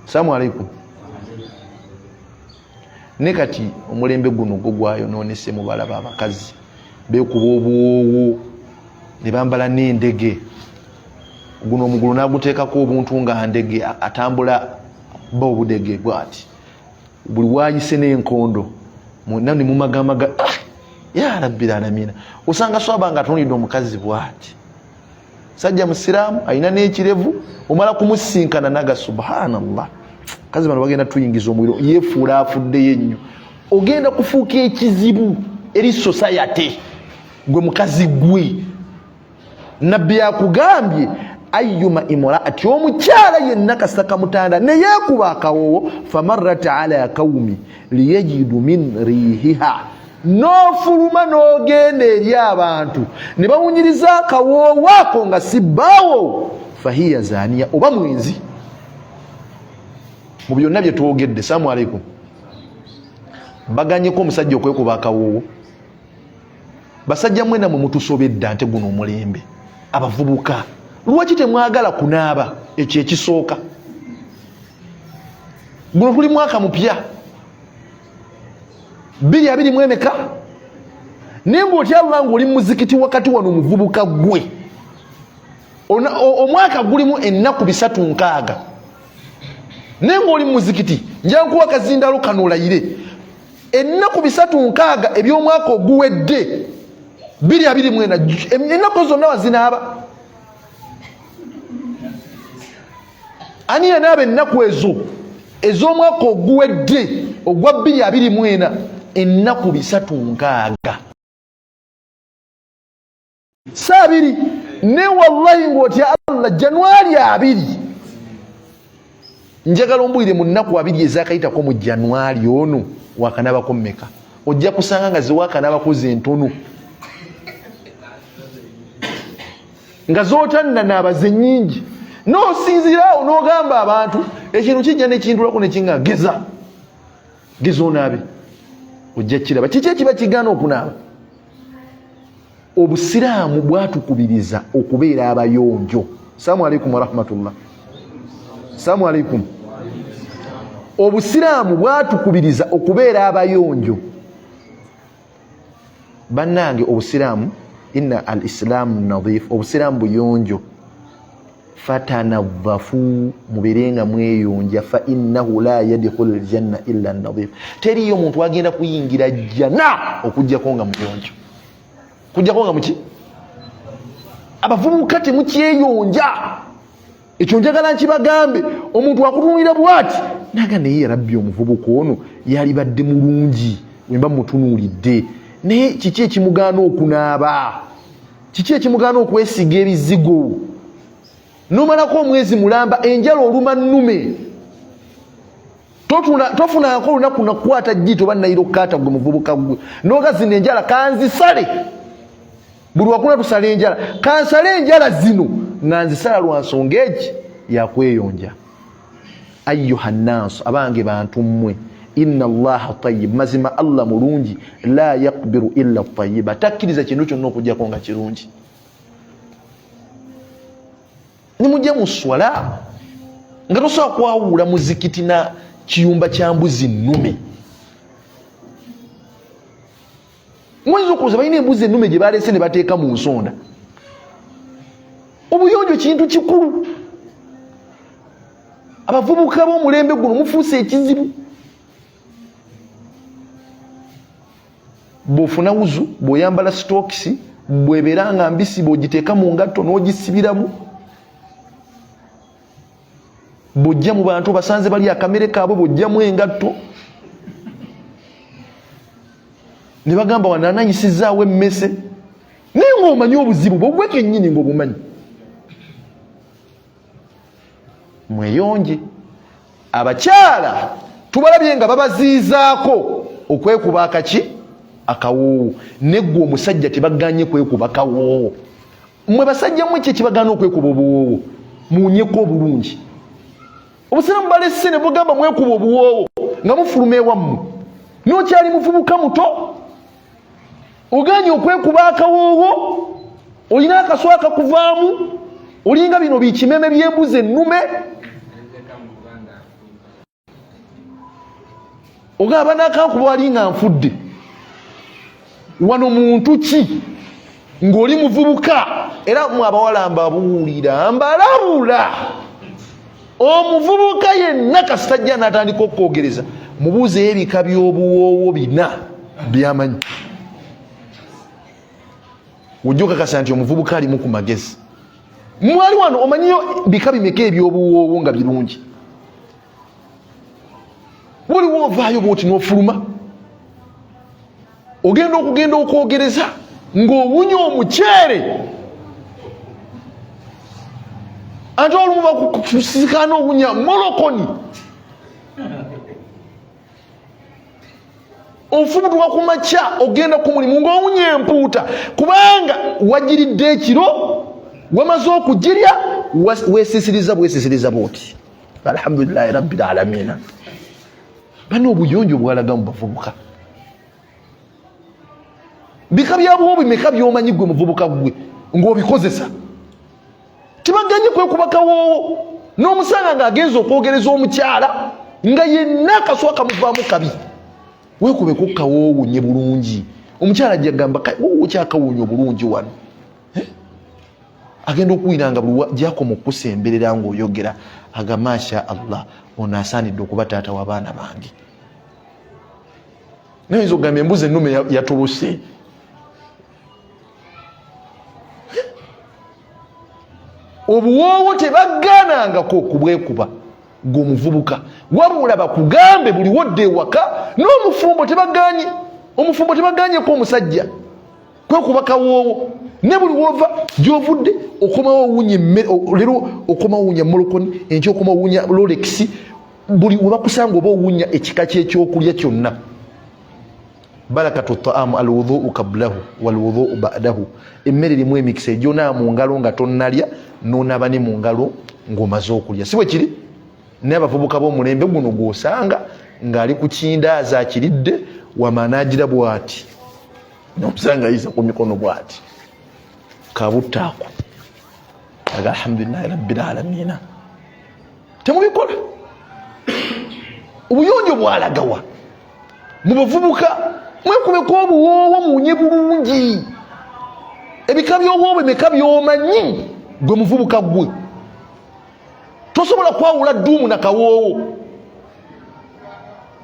Assalamu alaikum. Ne kati omulembe guno gwayononese mu balaba abakazi beekuba obwowo ne bambala n'endege guno omugulu n'aguteekako obuntu nga ndege atambula ba obudege bwati buli waayise n'enkondo mwonna ne mumagamaga ya rabbil alamina osanga swaba nga atunulidde omukazi bwati sajja musiraamu ayina n'ekirevu omala kumusinkana naga subhanallah kazi bano bagenda tuyingiza omuliro yeefuula afuddeyo ennyo ogenda kufuuka ekizibu eri society gwe mukazi gwe. Nabbi akugambye ayyuma imraati omukyala yenna kasita kamutanda ne yeekuba akawoowo famarrat ala qawmi liyajidu min rihiha n'ofuluma n'ogenda eri abantu ne bawunyiriza akawoowo ako nga si bbaawo fahiya zaniya oba mwenzi. Mu byonna bye twogedde assalamu alaikum baganyeko omusajja okwekuba akawoowo basajja mwena mwe mutusobedde ante guno omulembe abavubuka lwaki temwagala kunaaba ekyo ekisooka guno tuli mwaka mupya 2020 emeka naye ng'otyalula ng'oli muzikiti wakati wano omuvubuka gwe omwaka gulimu ennaku 360 naye ng'oli muzikiti nja nkuwa kazindalo kano olayire ennaku 360 eby'omwaka oguwedde 2020 ennaku zonna wazinaaba ani yanaaba ennaku ezo ez'omwaka oguwedde ogwa 2024 ennaku 360 saa 2 ne wallahi ng'otya Allah Januari 2 njagala ombulire mu nnaku 2 ezakayitako mu Januari ono wakanabako mmeka ojja kusanga nga ziwakanabako zentono nga zootanna naabaze nnyingi n'osinziraawo n'ogamba abantu ekintu kijja nekintulako nekinga geza onaabe ojja kiraba kiki ekiba kigaana okunaaba. Obusiraamu bwatukubiriza okubeera abayonjo. Assalamu alaikum warahmatullah. Assalamu alaikum. obusiraamu bwatukubiriza okubeera abayonjo. Bannange obusiraamu inna al islaamu nadhiif, obusiraamu buyonjo. Fatanadhafu, muberenga mweyonja. Fa innahu la yadkhulu aljanna illa nadhiif, teriyo muntu agenda kuyingira jjana okujjako nga muyonjo. Kujjako nga muki? Abavubuka temukyeyonja. Ekyo njagala nkibagambe. Omuntu akutunulira bw'ati naga naye rabbi omuvubuka ono yali badde mulungi wemba mutunuulidde, naye kiki ekimugaana okunaaba? Kiki ekimugaana okwesiga ebizigo? Nomalako omwezi mulamba enjala oluma nnume, tofunako olunaku nakukwata jjito bannayiro kkaata gwe muvubuka gwe n'ogazina enjala kanzisale. Buli wakuna tusala enjala, kansale enjala zino nga nzisala lwa nsonga egi yakweyonja. Ayyuha nnaasu, abange bantu mmwe, inna allaha tayyib, mazima Allah mulungi, la yaqbiru illa tayyiba, takkiriza kintu kyonna okujjako nga kirungi. Nimujja mu swala nga tosobola kwawula muzikiti na kiyumba kya mbuzi nnume. Mwenzo okuza balina embuzi ennume gye baleese ne bateeka mu nsonda. Obuyonjo kintu kikulu. Abavubuka b'omulembe guno mufuuse ekizibu. Bw'ofuna wuzu, bw'oyambala sitookisi, bw'ebeera nga mbisi bw'ogiteeka mu ngatto n'ogisibiramu, bw'ojja mu bantu basanze bali akamere kaabwe bw'ojjamu engatto, ne bagamba wanananyisizaawo emmese, naye ng'omanyi obuzibu bw'ogwe kennyini ng'obumanyi. Mweyonje. Abakyala tubalabye nga babaziizaako okwekuba akaki? Akawoowo. Neggwe omusajja tebaganye kwekuba kawoowo. Mmwe basajja mmwe kye kibagaana okwekuba obuwoowo? Munyeko obulungi. Obusiraamu balesse ne bugamba mwekuba obuwoowo nga mufuluma ewammwe, n'okyali muvubuka muto oganye okwekuba akawoowo, olina akaswa akakuvaamu, olinga bino bikimeme by'embuzi ennume, ogamba n'akankuba wali nga nfudde. Wano muntu ki ng'oli muvubuka? Era mu abawala mbabuulira, mbalabula, omuvubuka yenna kasitajja n'atandika okwogereza, mubuuzeyo ebika by'obuwoowo bina by'amanyi. Ojja okakasa nti omuvubuka alimu ku magezi. Mwali wano omanyiyo bika bimeka eby'obuwoowo nga birungi? Waliwo ovaayo bw'oti n'ofuluma, ogenda okwogereza ng'owunya omuceere, ate olumu bakusikana owunya molokoni, ofubutwa ku makya ogenda ku mulimu ng'owunya empuuta, kubanga wagiridde ekiro, wamaze okugirya, weesisiriza bw'oti. Alhamdulillahi rabbil aalamiina. Bano obuyonjo bwalaga mu bavubuka. Bika byabuwo bimeka by'omanyi gwe muvubuka gwe ng'obikozesa? Tibaganye kwekuba kawoowo, n'omusanga ng'agenza okwogereza omukyala nga yenna akaswa kamuvaamu kabi. Weekubeko kawoowunye bulungi. Omukyala ajja gamba woowo kyakawunya obulungi wano. Agenda okuwiranga buli gy'akoma okusemberera ng'oyogera aga masha Allah, ono asaanidde okuba taata w'abaana bange. Nayinza okugamba embuzi ennume yatuluse. Obuwoowo tebaggaanangako okubwekuba ng'omuvubuka, wabula bakugambe buli wodde ewaka. N'omufumbo tebaggaanye, omufumbo tebaggaanyeko omusajja kwekuba kawoowo. Ne buli wova gy'ovudde okomawo owunya emmere, leero okomawo owunya molokoni, enkya okomawo owunya Rolex, buli webakusanga oba owunya ekika ky'ekyokulya kyonna. Barakatu taamu alwudhuu qablahu walwudhuu ba'dahu. Emmere erimu emikisa egy'onaaba mu ngalo nga tonnalya, n'onaaba ne mu ngalo ng'omaze okulya. Si bwe kiri? Naye abavubuka b'omulembe guno gw'osanga ng'ali ku kindaaza akiridde, wamanagira bw'ati, n'omusanga ayiza ku mikono bw'ati, kabuttaako. Aga alhamdulillahi rabbil aalamiina. Temubikola. obuyonjo bwalagawa mu bavubuka mwekubeko obuwoowo muwunye bulungi ebika by'obwobo emeka by'omanyi gwe muvubuka gwe tosobola kwawula dduumu na kawoowo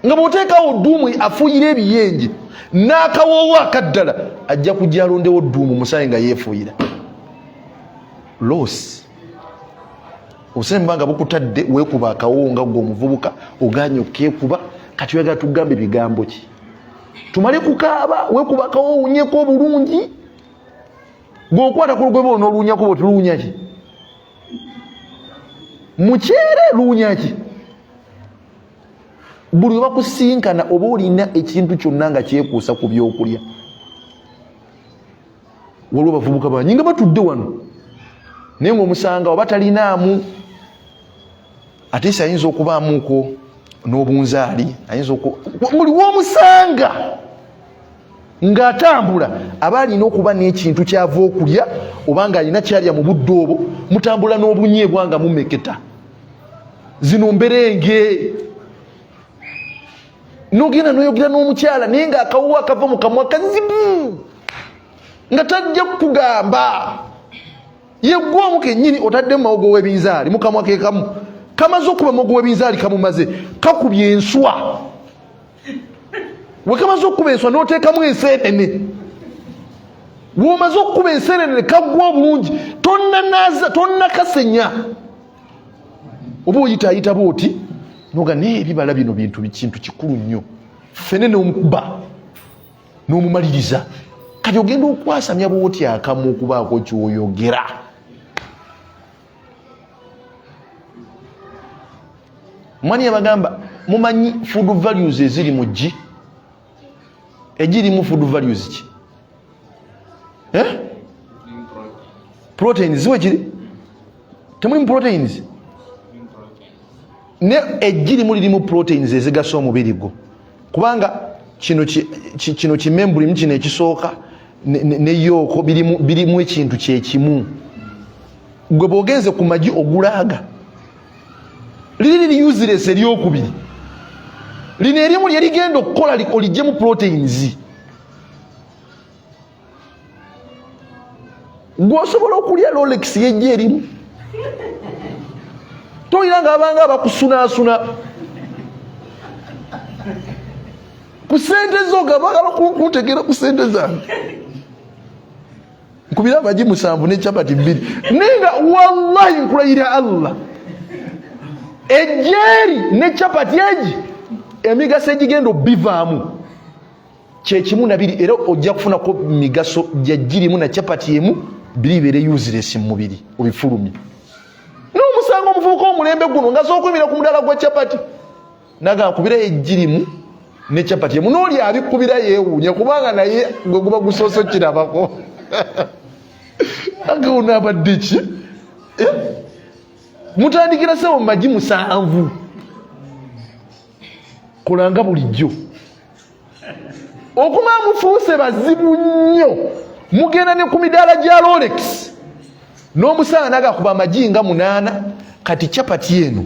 nga bw'oteekawo dduumu afuuyira ebiyenje n'akawoowo akaddala ajja kujja alondewo dduumu musaye nga yeefuuyira losi obusemba nga bukutadde weekuba akawoowo nga gwe omuvubuka oganye okeekuba kati oyagala tugambe bigambo ki tumale kukaaba weekuba akawoowo wunyeko bulungi gweokwata ku lugwe bono oluunyako bwe tuluunya ki mukyere luunya ki buli we bakusinkana oba olina ekintu kyonna nga kyekuusa ku byokulya waliwo bavubuka bangi nga batudde wano naye ngaomusanga oba talinaamu ate si ayinza okubaamuuko n'obunzaali ayinza buli w'omusanga ng'atambula aba alina okuba n'ekintu kyava okulya oba ng'alina kyalya mu budde obwo mutambula n'obunyeebwa nga mumeketa zino mberenge nogenda noyogera n'omukyala naye ng'akawuwo akava mu kamwa kazibu nga tajja kukugamba yeggwamu kennyini otadde mu mawogo w'ebinzaali mu kamwa ke kamu kamaze okuba mawogo w'ebinzaali kamumaze kakubye enswa we kamaze okuba enswa n'oteekamu enseenene w'omaze okuba enseenene kaggwa obulungi tonnakasenya oba oyitaayita booti noga naye ebibala bino kintu kikulu nnyo ffene n'omukuba n'omumaliriza kati ogenda okwasamya bwoti akamu okubaako kyoyogera mwani yabagamba mumanyi food values eziri mu gi egirimu food values ki proteins wekiri temulimu proteins ne egirimu lirimu proteins ezigasa omubiri gwo kubanga kino kimembulimu kino ekisooka ne yooko birimu ekintu kyekimu gwe bw'ogenze ku magi ogulaaga liri liri useless eryokubiri lino erimu lyerigenda okukola olijjemu proteins gwosobola okulya Rolex yejja erimu toyira nga abanga abakusunaasuna ku sente zo nga bagala kuntegera ku sente zange nkubira amagi 7 ne chapati 2 nenga wallahi nkulayira Allah ejeri ne chapati egi emigaso egigenda obivaamu kyekimu na biri era ojja kufunako migaso gyagirimu na chapati emu biribeere useless mu mubiri obifulumye n'omusanga omuvubuka omulembe guno nga sookwimira ku mudala gwa chapati naga nkubira ejirimu ne chapati emu n'oli abikubira yeewuunya kubanga naye gwe guba gusooso kirabako agaona abadde ki mutandikira sewo mu magi 7 kolanga bulijjo okuma mufuuse bazibu nnyo mugenda ne ku midaala gya Rolex n'omusanga nagakuba amagi nga 8 kati chapati eno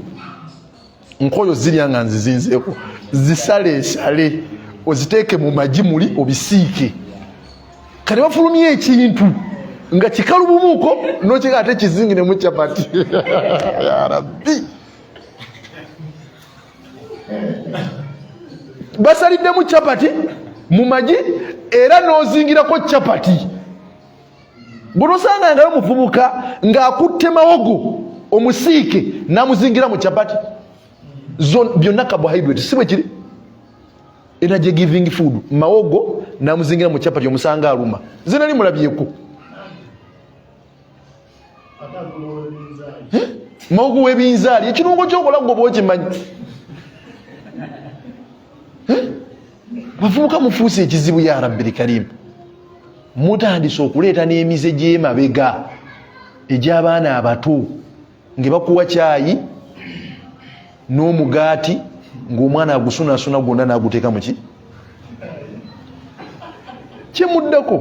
nkoyo zirya nga nzizinzeeko zisaleesale oziteeke mu magi muli obisiike kati bafulumye ekintu nga kikalubumuuko nokiga ate kizingire mu chapati ya rabbi basaliddemu chapati mu magi era n'ozingirako chapati bw'onosanga ngayo muvubuka ng'akutte mawogo omusiike n'amuzingira mu chapati byonna carbohydrate si bwe kiri energy giving food mawogo n'amuzingira mu chapati omusanga aluma zinali mulabyeko mawogo w'ebinzaali ekirungo kyokola gwe oba okimanyi bavubuka mufuusa ekizibu ya rabbil karim mutandise okuleeta n'emize gy'emabega egy'abaana abato nga bakuwa caayi n'omugaati ng'omwana agusunaasuna gwonna n'aguteeka mu ki kimuddeko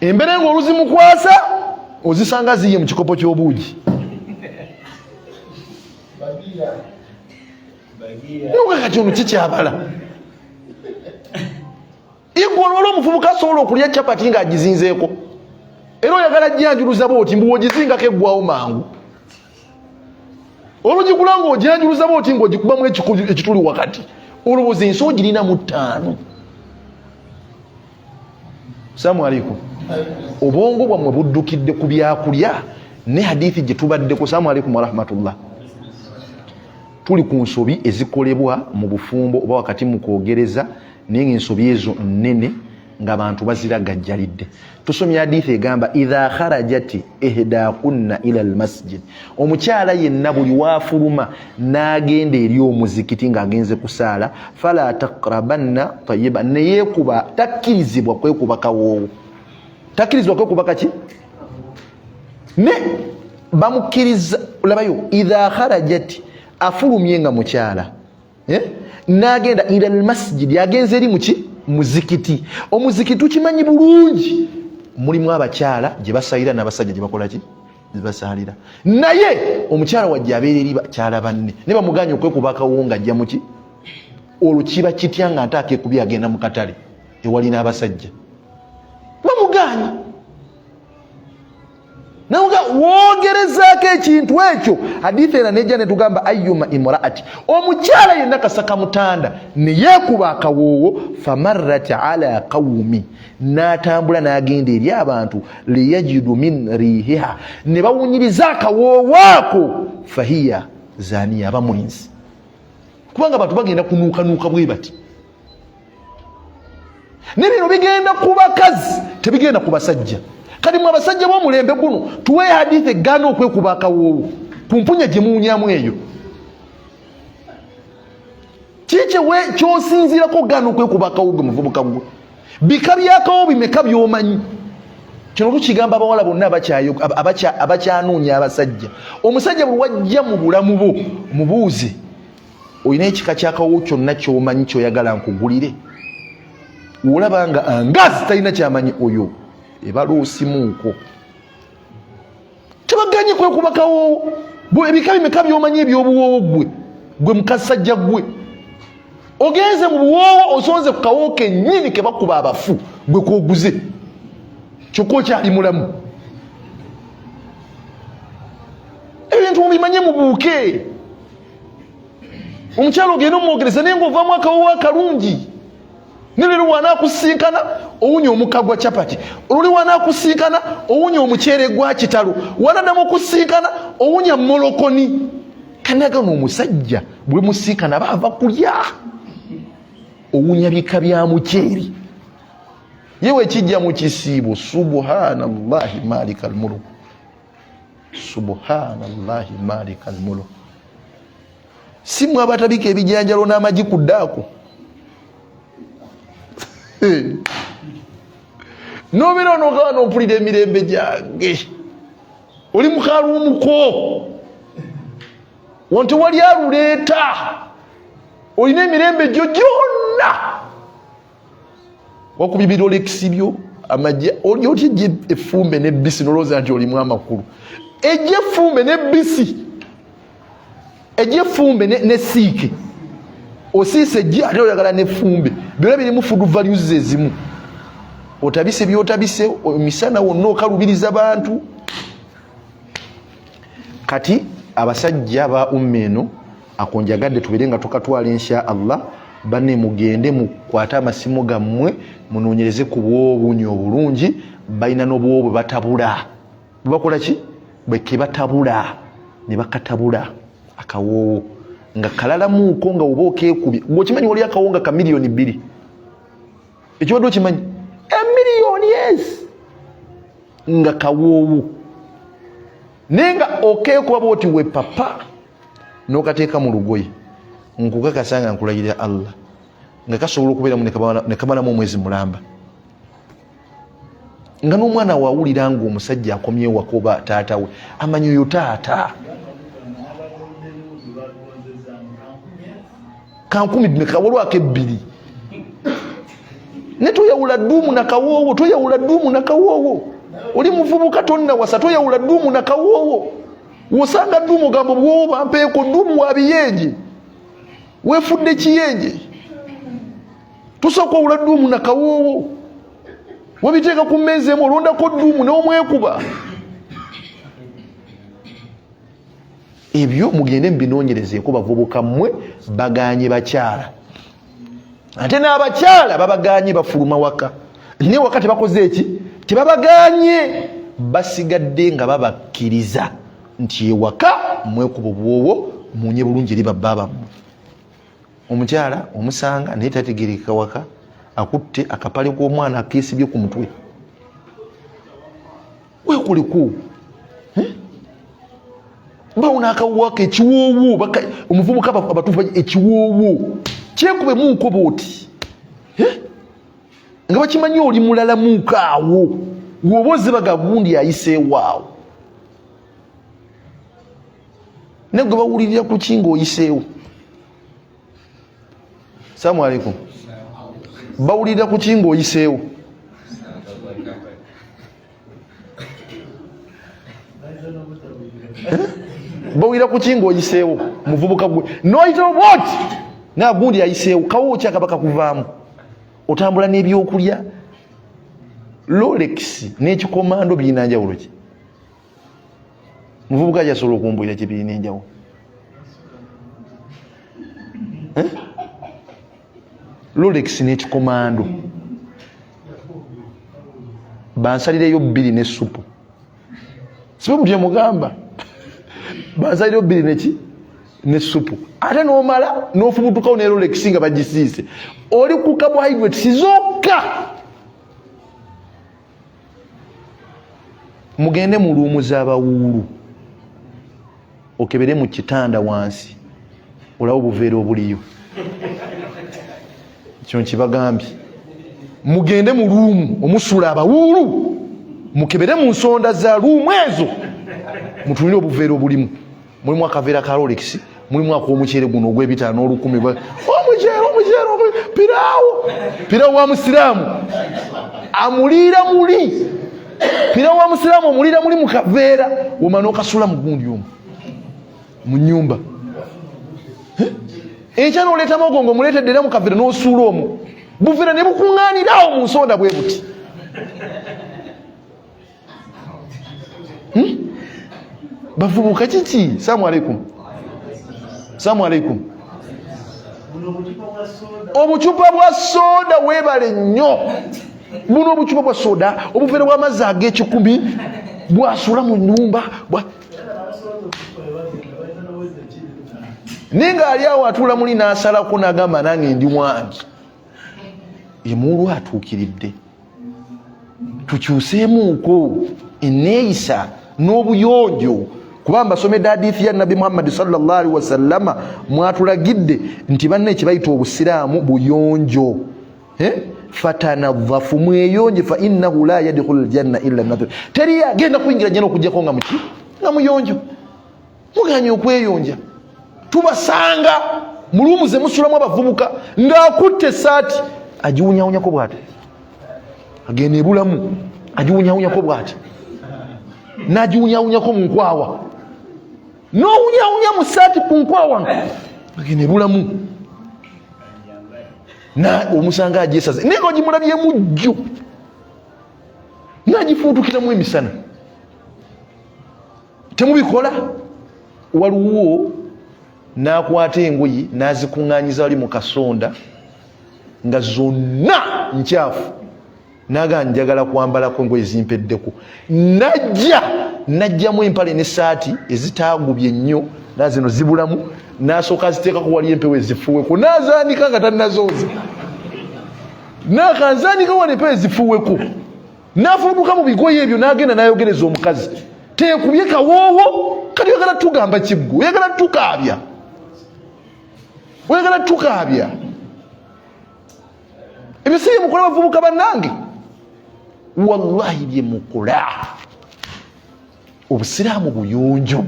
embere ng'oluzimukwasa ozisanga ziye mu kikopo ky'obuugi Yoga kati ono kikyabala. Igwo olwo omuvubuka asobola okulya chapati ng'agizinzeeko. Era oyagala jjanjuluza bw'oti mbu ogizingako eggwawo mangu. Olugigula ng'ogyanjuluza bw'oti ng'ogikubamu ekituli wakati. Olowooza ensi ogirinamu 5. Assalamu alaikum. Obwongo bwammwe buddukidde ku byakulya ne hadithi gye tubaddeko. Assalamu alaikum wa rahmatullah. Tuli ku nsobi ezikolebwa mu bufumbo oba wakati mu kwogereza naye ng'ensobi ezo nnene ng'abantu baziragajjalidde. Tusomye hadithi egamba idha kharajati ihdakunna ila almasjid, omukyala yenna buli waafuluma n'agenda eri omuzikiti ng'agenze kusaala, fala taqrabanna tayyiba, neyeekuba takkirizibwa kwekuba kawoowo. Takkirizibwa kwekuba kaki? Ne bamukkiriza. Labayo idha kharajati, afulumye nga mukyala n'agenda ila almasjid, agenze eri muki? Muzikiti. Omuzikiti tukimanyi bulungi mulimu abakyala gye basaalira n'abasajja gye bakola ki? Gye basaalira. Naye omukyala wajja abeera eri bakyala banne ne bamuganya okwekuba akawunga ajja muki? Olwo kiba kitya nga ate akeekubi agenda mu katale ewali n'abasajja bamuganya. Nawuga woogerezaako ekintu ekyo. Hadithi era nejja ne tugamba ayyuma imraati, omukyala yenna kasaka mutanda ne yeekuba akawoowo, famarrat ala qawmi, n'atambula n'agenda eri abantu, liyajidu min rihiha, ne bawunyiriza akawoowo ako, fahiya zaniya, aba mulinzi. Kubanga abantu bagenda kunuukanuuka bwe bati. Ne bino bigenda ku bakazi, tebigenda ku basajja. Kati mwe abasajja b'omulembe guno tuwe hadithi egaana okwekuba akawoowo ku mpunya gye muwunyamu eyo. Kiki ky'osinziirako gaana okwekuba akawoowo gwe muvubuka gwe? Bika by'akawoowo bimeka by'omanyi? Kino tukigamba abawala bonna abakyanoonya abasajja. Omusajja bwe wajja mu bulamu bwo mubuuze, olina ekika ky'akawoowo kyonna ky'omanyi ky'oyagala nkugulire? Olaba nga angazi talina kyamanyi, oyo ebala osimuuko. Tebaganye kwekuba kawoowo. Ebika bimeka by'omanyi eby'obuwoowo gwe mukasajja gwe? Ogenze mu buwoowo osonze ku kawoowo kennyini ke bakuba abafu gwe kwoguze, kyokka okyali mulamu. Ebintu mubimanye mubuuke. Omukyalo ogenda omwogereza naye ng'ovaamu akawoowo akalungi. Nilero wanaakusinkana owunya omukka gwa chapati, oluli wanaakusinkana owunya omuceere gwa kitalo, wanaddamu okusinkana owunya molokoni. Kanagano omusajja bwe musinkana baava kulya owunya bika bya muceere. Yewe kijja mu kisiibo. Subhanallahi malikal mulk, subhanallahi malikal mulk. Simu abatabika ebijanjalo n'amagi ku ddaako. Nobeera onogaana ompulira emirembe gyange, oli mukaluumuko, wonte wali aluleeta, olina emirembe gyo gyonna. Wakubye birolekisi byo amajja, oli oti ejje effumbe n'ebbisi nolowooza nti olimu amakulu. Ejje effumbe n'ebbisi, ejje effumbe ne siike, osiise ejje ate oyagala n'effumbe, byonna birimu food values ezimu. Otabise byotabise, emisana wonna okalubiriza bantu. Kati abasajja ba ummeno akonjagadde tubeere nga tukatwala insha Allah, banne mugende mukwate amasimu gammwe munoonyereze ku bw'obuunya obulungi. Balina n'obwo bwe batabula, bwe bakola ki? Bwe ke batabula ne bakatabula akawoowo nga kalalamuuko nga oba okeekubye. Ng'okimanyi wali akawonga ka miliyoni 2, ekibadde okimanyi? Emiliyoni yes, nga kawoowo naye nga okeekuba bwoti we papa n'okateeka mu lugoye. Nkukakasa nga nkulayirira Allah nga kasobola okubeeramu ne kamalamu omwezi mulamba, nga n'omwana waawulira nga omusajja akomye ewaka oba taata we amanyi oyo taata. Kankumi meka walwako 2 ne toyawula dduumu na kawoowo, toyawula dduumu na kawoowo. Oli muvubuka tonna wasa, toyawula dduumu na kawoowo. Wosanga dduumu gamba bw'owo bampeeko, dduumu wa biyenje. weefudde kiyenje tusooka owula dduumu na kawoowo wabiteeka ku mmeeza emu olondako dduumu n'omwekuba. Ebyo mugende mubinoonyerezeeko bavubuka mmwe baganye bakyala, ate n'abakyala babaganye bafuluma waka naye waka tebakoze eki, tebabaganye, basigadde nga babakkiriza nti ewaka mwekuba obwowo munye bulungi eri babba bammwe. Omukyala omusanga naye tategerekeka waka akutte akapale k'omwana akeesibye ku mutwe, weekuleku mbawo n'akawuwako ekiwoowo, omuvubuka abatuufu ekiwoowo kyekube munkoba oti nga bakimanyi oli mulala muukaawo, woba ozibaga gundi ayiseewaawo ne gwe bawulirira ku ki ng'oyiseewo. Assalamu alaikum. Bawulirira ku ki ng'oyiseewo? Bawulira ku ki ng'oyiseewo muvubuka gwe noyita oboti nagundi ayiseewo, kawo ki akaba kakuvaamu? Otambula n'ebyokulya Rolex n'ekikomando birina njawulo ki? Muvubuka yasobola okumbulira kye birina enjawulo? Rolex n'ekikomando bansalireyo 2 ne supu, sibu bye mugamba bansalireyo 2 neki ne supu, ate n'omala n'ofubutukawo ne Rolex nga bagisiise, oli ku carbohydrates zokka. Mugende mu luumu z'abawuulu okebere mu kitanda wansi olaba obuveera obuliyo, kino kibagambye. Mugende mu luumu omusula abawuulu mukebere mu nsonda za luumu ezo mutunire obuveera obulimu, mulimu akaveera ka Rolex, mulimu ak'omuceere guno ogw'ebitaano n'olukumi, omuceere piraawo wa musiraamu amuliira muli, piraawo wa musiraamu amuliira muli mu kaveera, woma n'okasula mu gundi omwo mu nnyumba. Enkya n'oleeta mogongo muleetedde era mu kaveera n'osuula omwo, buveera ne bukuŋŋaanirawo mu nsonda bwe buti. Bavubuka kiki? Assalamu alaikum. Assalamu alaikum. Obucupa bwa soda weebale nnyo, buno obucupa bwa soda, obuveera bw'amazzi ag'ekikumi bwasula mu nnyumba ninga ali awo atuula muli n'asalako n'agamba nange ndi wangi. Ye muulu atuukiridde. Tukyuseemuuko enneeyisa n'obuyonjo, kuba mbasomedde hadithi ya Nabi Muhammad sallallahu alaihi wasallama mwatulagidde nti banne kye bayita obusiraamu buyonjo. Fatanadhafu, mweyonje, fa innahu la yadkhulu aljanna illa nadhir. Teri agenda kuyingira jjana okujjako nga muki nga muyonjo. Muganye okweyonja. Tubasanga mu luumu ze musulamu abavubuka ng'akutte essaati agiwunyawunyako bw'ati, agenda ebulamu agiwunyawunyako bw'ati, n'agiwunyawunyako mu nkwawa, n'owunyawunya mu ssaati ku nkwawa agenda ebulamu, omusanga agyesaze naye ng'ogimulabyemu jjo n'agifuutukiramu emisana. Temubikola? Waliwo n'akwata engoye n'azikuŋŋaanyiza wali mu kasonda nga zonna nkyafu, naga njagala kwambalako engoye zimpeddeko, najjamu empale n'essaati ezitaagubye ennyo nazino zibulamu, n'asooka aziteekako wali empewo ezifuweko, n'azaanika nga tannazooza, n'akanzaanika wali empewo ezifuweko, n'afuutuka mu bigoye ebyo n'agenda n'ayogereza omukazi, teekubye kawoowo. Kati oyagala tugamba kiggu, oyagala tukaabya, oyagala tukaabya. Ebyo si bye mukola bavubuka bannange, wallahi bye mukola. Obusiraamu buyonjo,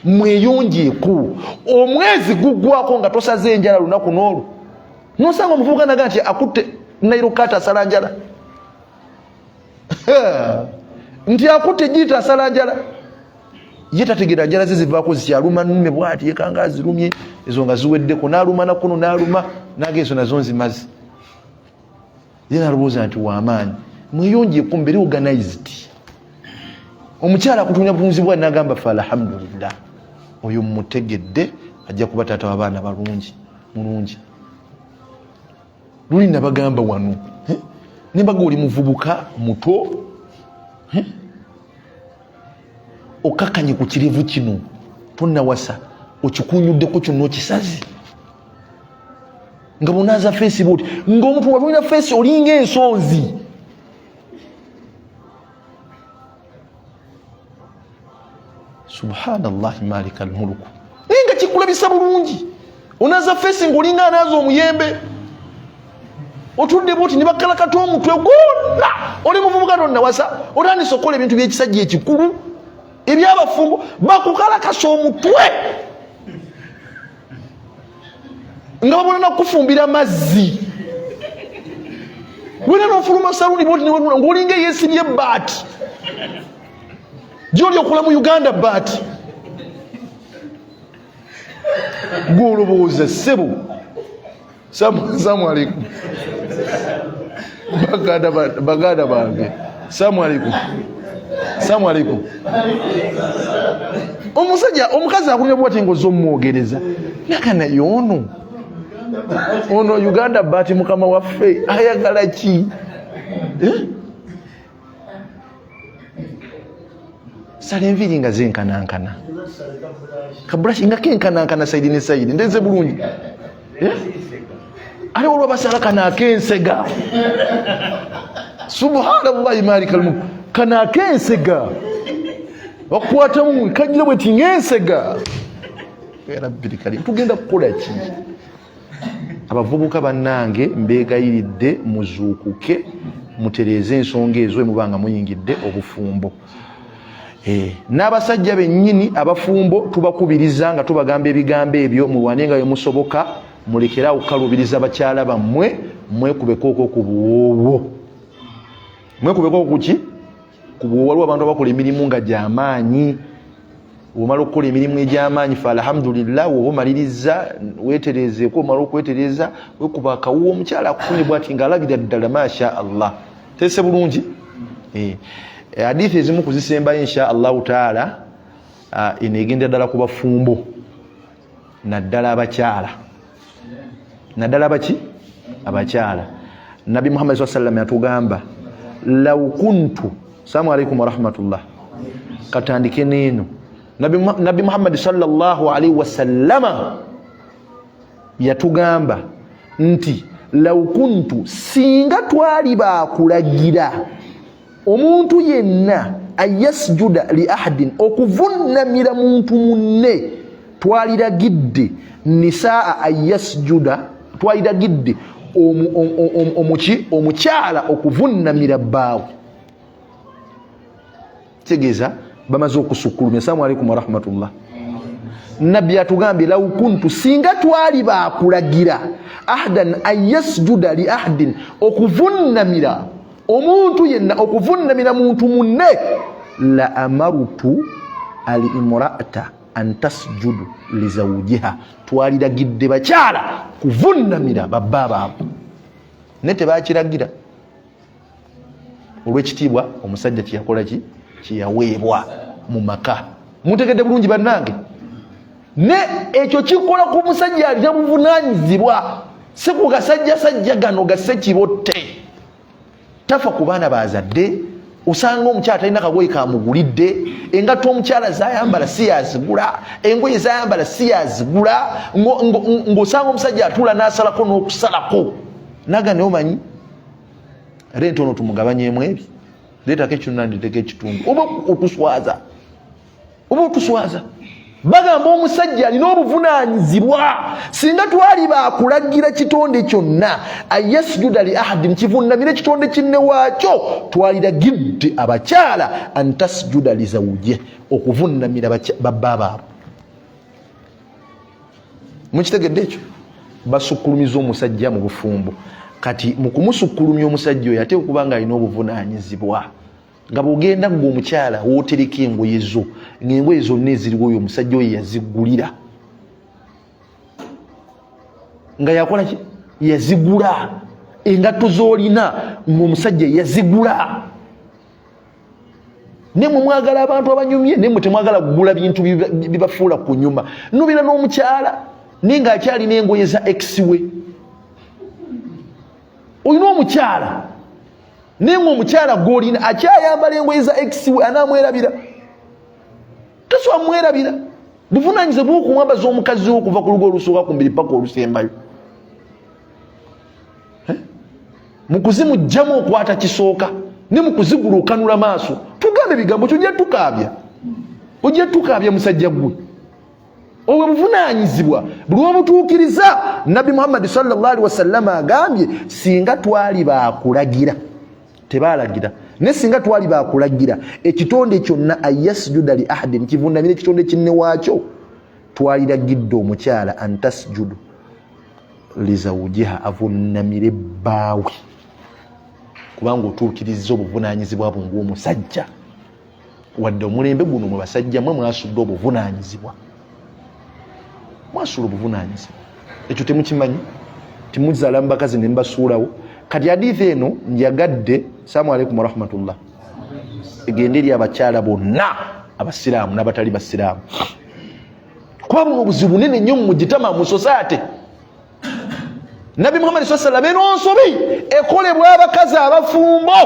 mweyonjeeko. Omwezi guggwako nga tosaze enjala lunaku n'olwo, nosanga omuvubuka naga nti akutte nairokaata asala njala nti akutte jiita asala njala. ye tategeera njala ze zivaako zikyaluma nnume bw'ati yekanga azirumye ezo nga ziweddeko n'aluma nakuno n'aluma naga ezo nazo nzimaze ye nalowooza nti w'amaanyi mweyongyeko mbeere organized. Omukyala akutunya bulunzi bwa n'agamba fa alhamdulillah oyo mmutegedde ajja kuba taata w'abaana balungi mulungi. Luli nabagamba wano ne mbaga oli muvubuka muto okakanye ku kirevu kino tonnawasa okikunyuddeko kyonna okisazi nga bonaaza feesi bwoti ng'omuntu nga tulina feesi olinga ensonzi. Subhanallahi malika almuluku naye nga kikulabisa bulungi onaaza feesi ng'olinga anaaza omuyembe otudde bwoti ne bakalakata omutwe gwonna oli muvubuka tonnawasa otandise okukola ebintu by'ekisajja ekikulu ebyabafumbo bakukalakasa omutwe nga babona nakufumbira mazzi wena nofuluma saluni bwoti ng'olinga eyeesibye baati gy'oli okula mu Uganda baati gw'olowooza ssebo. Salamu alaikum baganda bange. Salamu alaikum. Salamu alaikum. Omusajja omukazi akulira bwati ngozo mmwogereza nakana yono ono Uganda baati mukama waffe ayagala ki? Sala enviri nga zenkanankana kabulashi nga kenkanankana saidi ne saidi ndenze bulungi ali olwa basala kana akensega. Subhanallahi malikal mulk kana akensega wakwata mu kajira bwe tingensega era birikali tugenda kukola ki? Abavubuka bannange mbeegayiridde muzuukuke mutereeze ensonga ezo emubanga muyingidde obufumbo. N'abasajja bennyini abafumbo tubakubiriza nga tubagamba ebigambo ebyo mulwanenga bwe musoboka mulekera okukalubiriza bakyala bammwe mwekubekooko ku buwoowo. Mwekubekooko kuki? Ku buwoowo. Waliwo abantu abakola emirimu nga gy'amaanyi. Omala okukola emirimu egy'amaanyi fa alhamdulillah woba omaliriza weetereezeeko omala okwetereeza wekuba akawuwo omukyala akufunye bw'ati ng'alabira ddala masha Allah. Tese bulungi? Hadithi ezimu kuzisembayo insha Allahu taala eneegenda ddala ku bafumbo naddala abakyala. Naddala baki? Abakyala. Nabi Muhammad sallallahu alaihi wasallam yatugamba law kuntu. Assalamu alaikum warahmatullah. Katandike neeno. Nabi Muhammad sallallahu alaihi wasallam yatugamba nti law kuntu singa twali bakulagira omuntu yenna ayasjuda li ahadin okuvunnamira muntu munne twaliragidde nisaa ayasjuda twaliragidde omukyala okuvunnamira bbaawe. Tegeeza bamaze okusukkulumya. Assalamu alaikum warahmatullah. Nabbi atugambye law kuntu singa twali bakulagira ahadan ayasjuda li ahadin okuvunnamira omuntu yenna okuvunnamira muntu munne la amarutu al imraata an tasjudu li zawjiha twaliragidde bakyala kuvunnamira babba baabwe ne tebakiragira olw'ekitiibwa omusajja kiyakola ki kiyaweebwa mu maka. Mutegedde bulungi bannange ne ekyo kikola ku musajja alina buvunaanyizibwa si ku gasajjasajja gano gassekibotte. Tafa ku baana bazadde osanga omukyala talina kagoye kamugulidde engatto omukyala zayambala si yazigula engoye zayambala si yazigula ng'osanga omusajja atula n'asalako n'okusalako naga ne omanyi leeta ono tumugabanyeemu ebi leetako ekyonna nditeko ekitundu oba otuswaza bagamba omusajja alina obuvunaanyizibwa singa twali bakulagira kitonde kyonna ayasjuda li ahadin kivunnamira ekitonde kinne waakyo twaliragidde abakyala antasjuda li zawuje okuvunnamira babba baabwe. Mukitegedde ekyo? Basukkulumiza omusajja mu bufumbo. Kati mu kumusukkulumya omusajja oyo ate okuba nga alina obuvunaanyizibwa nga bwogenda ng'omukyala wootereka engoye zo ng'engoye zonna eziriwo oyo omusajja oyo yazigulira nga yakola ki yazigula engatto z'olina ng'omusajja yazigula ne mwe mwagala abantu abanyumye ne mwe temwagala kugula bintu bibafuula ku nyuma nubira n'omukyala naye ng'akyalina engoye za ex we olina omukyala naye ng'omukyala gw'olina akyayambala engoye za ex we anaamwerabira tasobola mwerabira buvunaanyizibwa bw'okumwambaza omukazi wo okuva ku lugo olusooka ku mbiri paka olusembayo mukuzimugjamu okwata kisooka ne mukuzigula okanula maaso tugambe bigambo kyojja tukaabya musajja gwe obwe buvunaanyizibwa buli obutuukiriza nabbi muhammadi sallallahu alaihi wasallam agambye singa twali bakulagira tebaalagira ne singa twali bakulagira ekitonde kyonna ayasjuda li ahadin kivundamira ekitonde kinne waakyo twaliragidde omukyala antasjudu lizawujiha avunnamire bbaawe kubanga otuukiriza obuvunaanyizibwa bwo ng'omusajja wadde omulembe guno mwe basajja mwe mwasudde obuvunaanyizibwa mwasula obuvunaanyizibwa ekyo temukimanyi timuzaala mu bakazi ne mbasuulawo kati hadithi eno njagadde salamu alaikum warahmatullah egende eri abakyala bonna abasiraamu n'abatali basiraamu kuba buno obuzibu bunene nnyo mugitama mu society nabbi muhammadi sallallahu alaihi wasallam eno nsobi ekolebwa abakazi abafumbo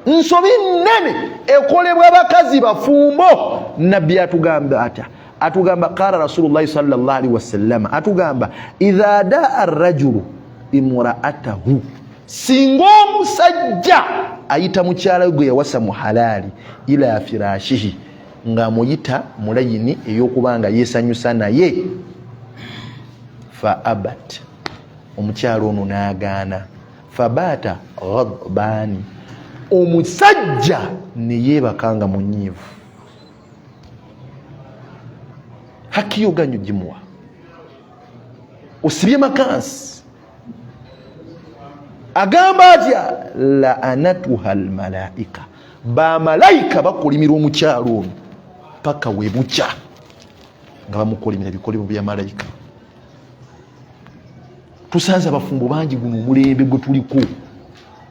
nsobi nnene ekolebwa abakazi bafumbo nabbi atugamba qala rasulullahi sallallahu alaihi wasallam atugamba idha daa arrajulu imraatahu singa omusajja ayita mukyala gwe yawasa mu halaali ila firashihi ng'amuyita mu layini ey'okubanga yeesanyusa naye fa abat omukyala ono n'agaana fabaata ghadbaani omusajja ne yeebakanga munyiivu haki yoganyo gimuwa osibye makansi agamba atya laanatuha almalaika bamalayika bakolimira omukyala ono paka webukya nga bamukolimira ebikolimo bya malayika tusanze abafumbo bangi guno omulembe gwe tuliko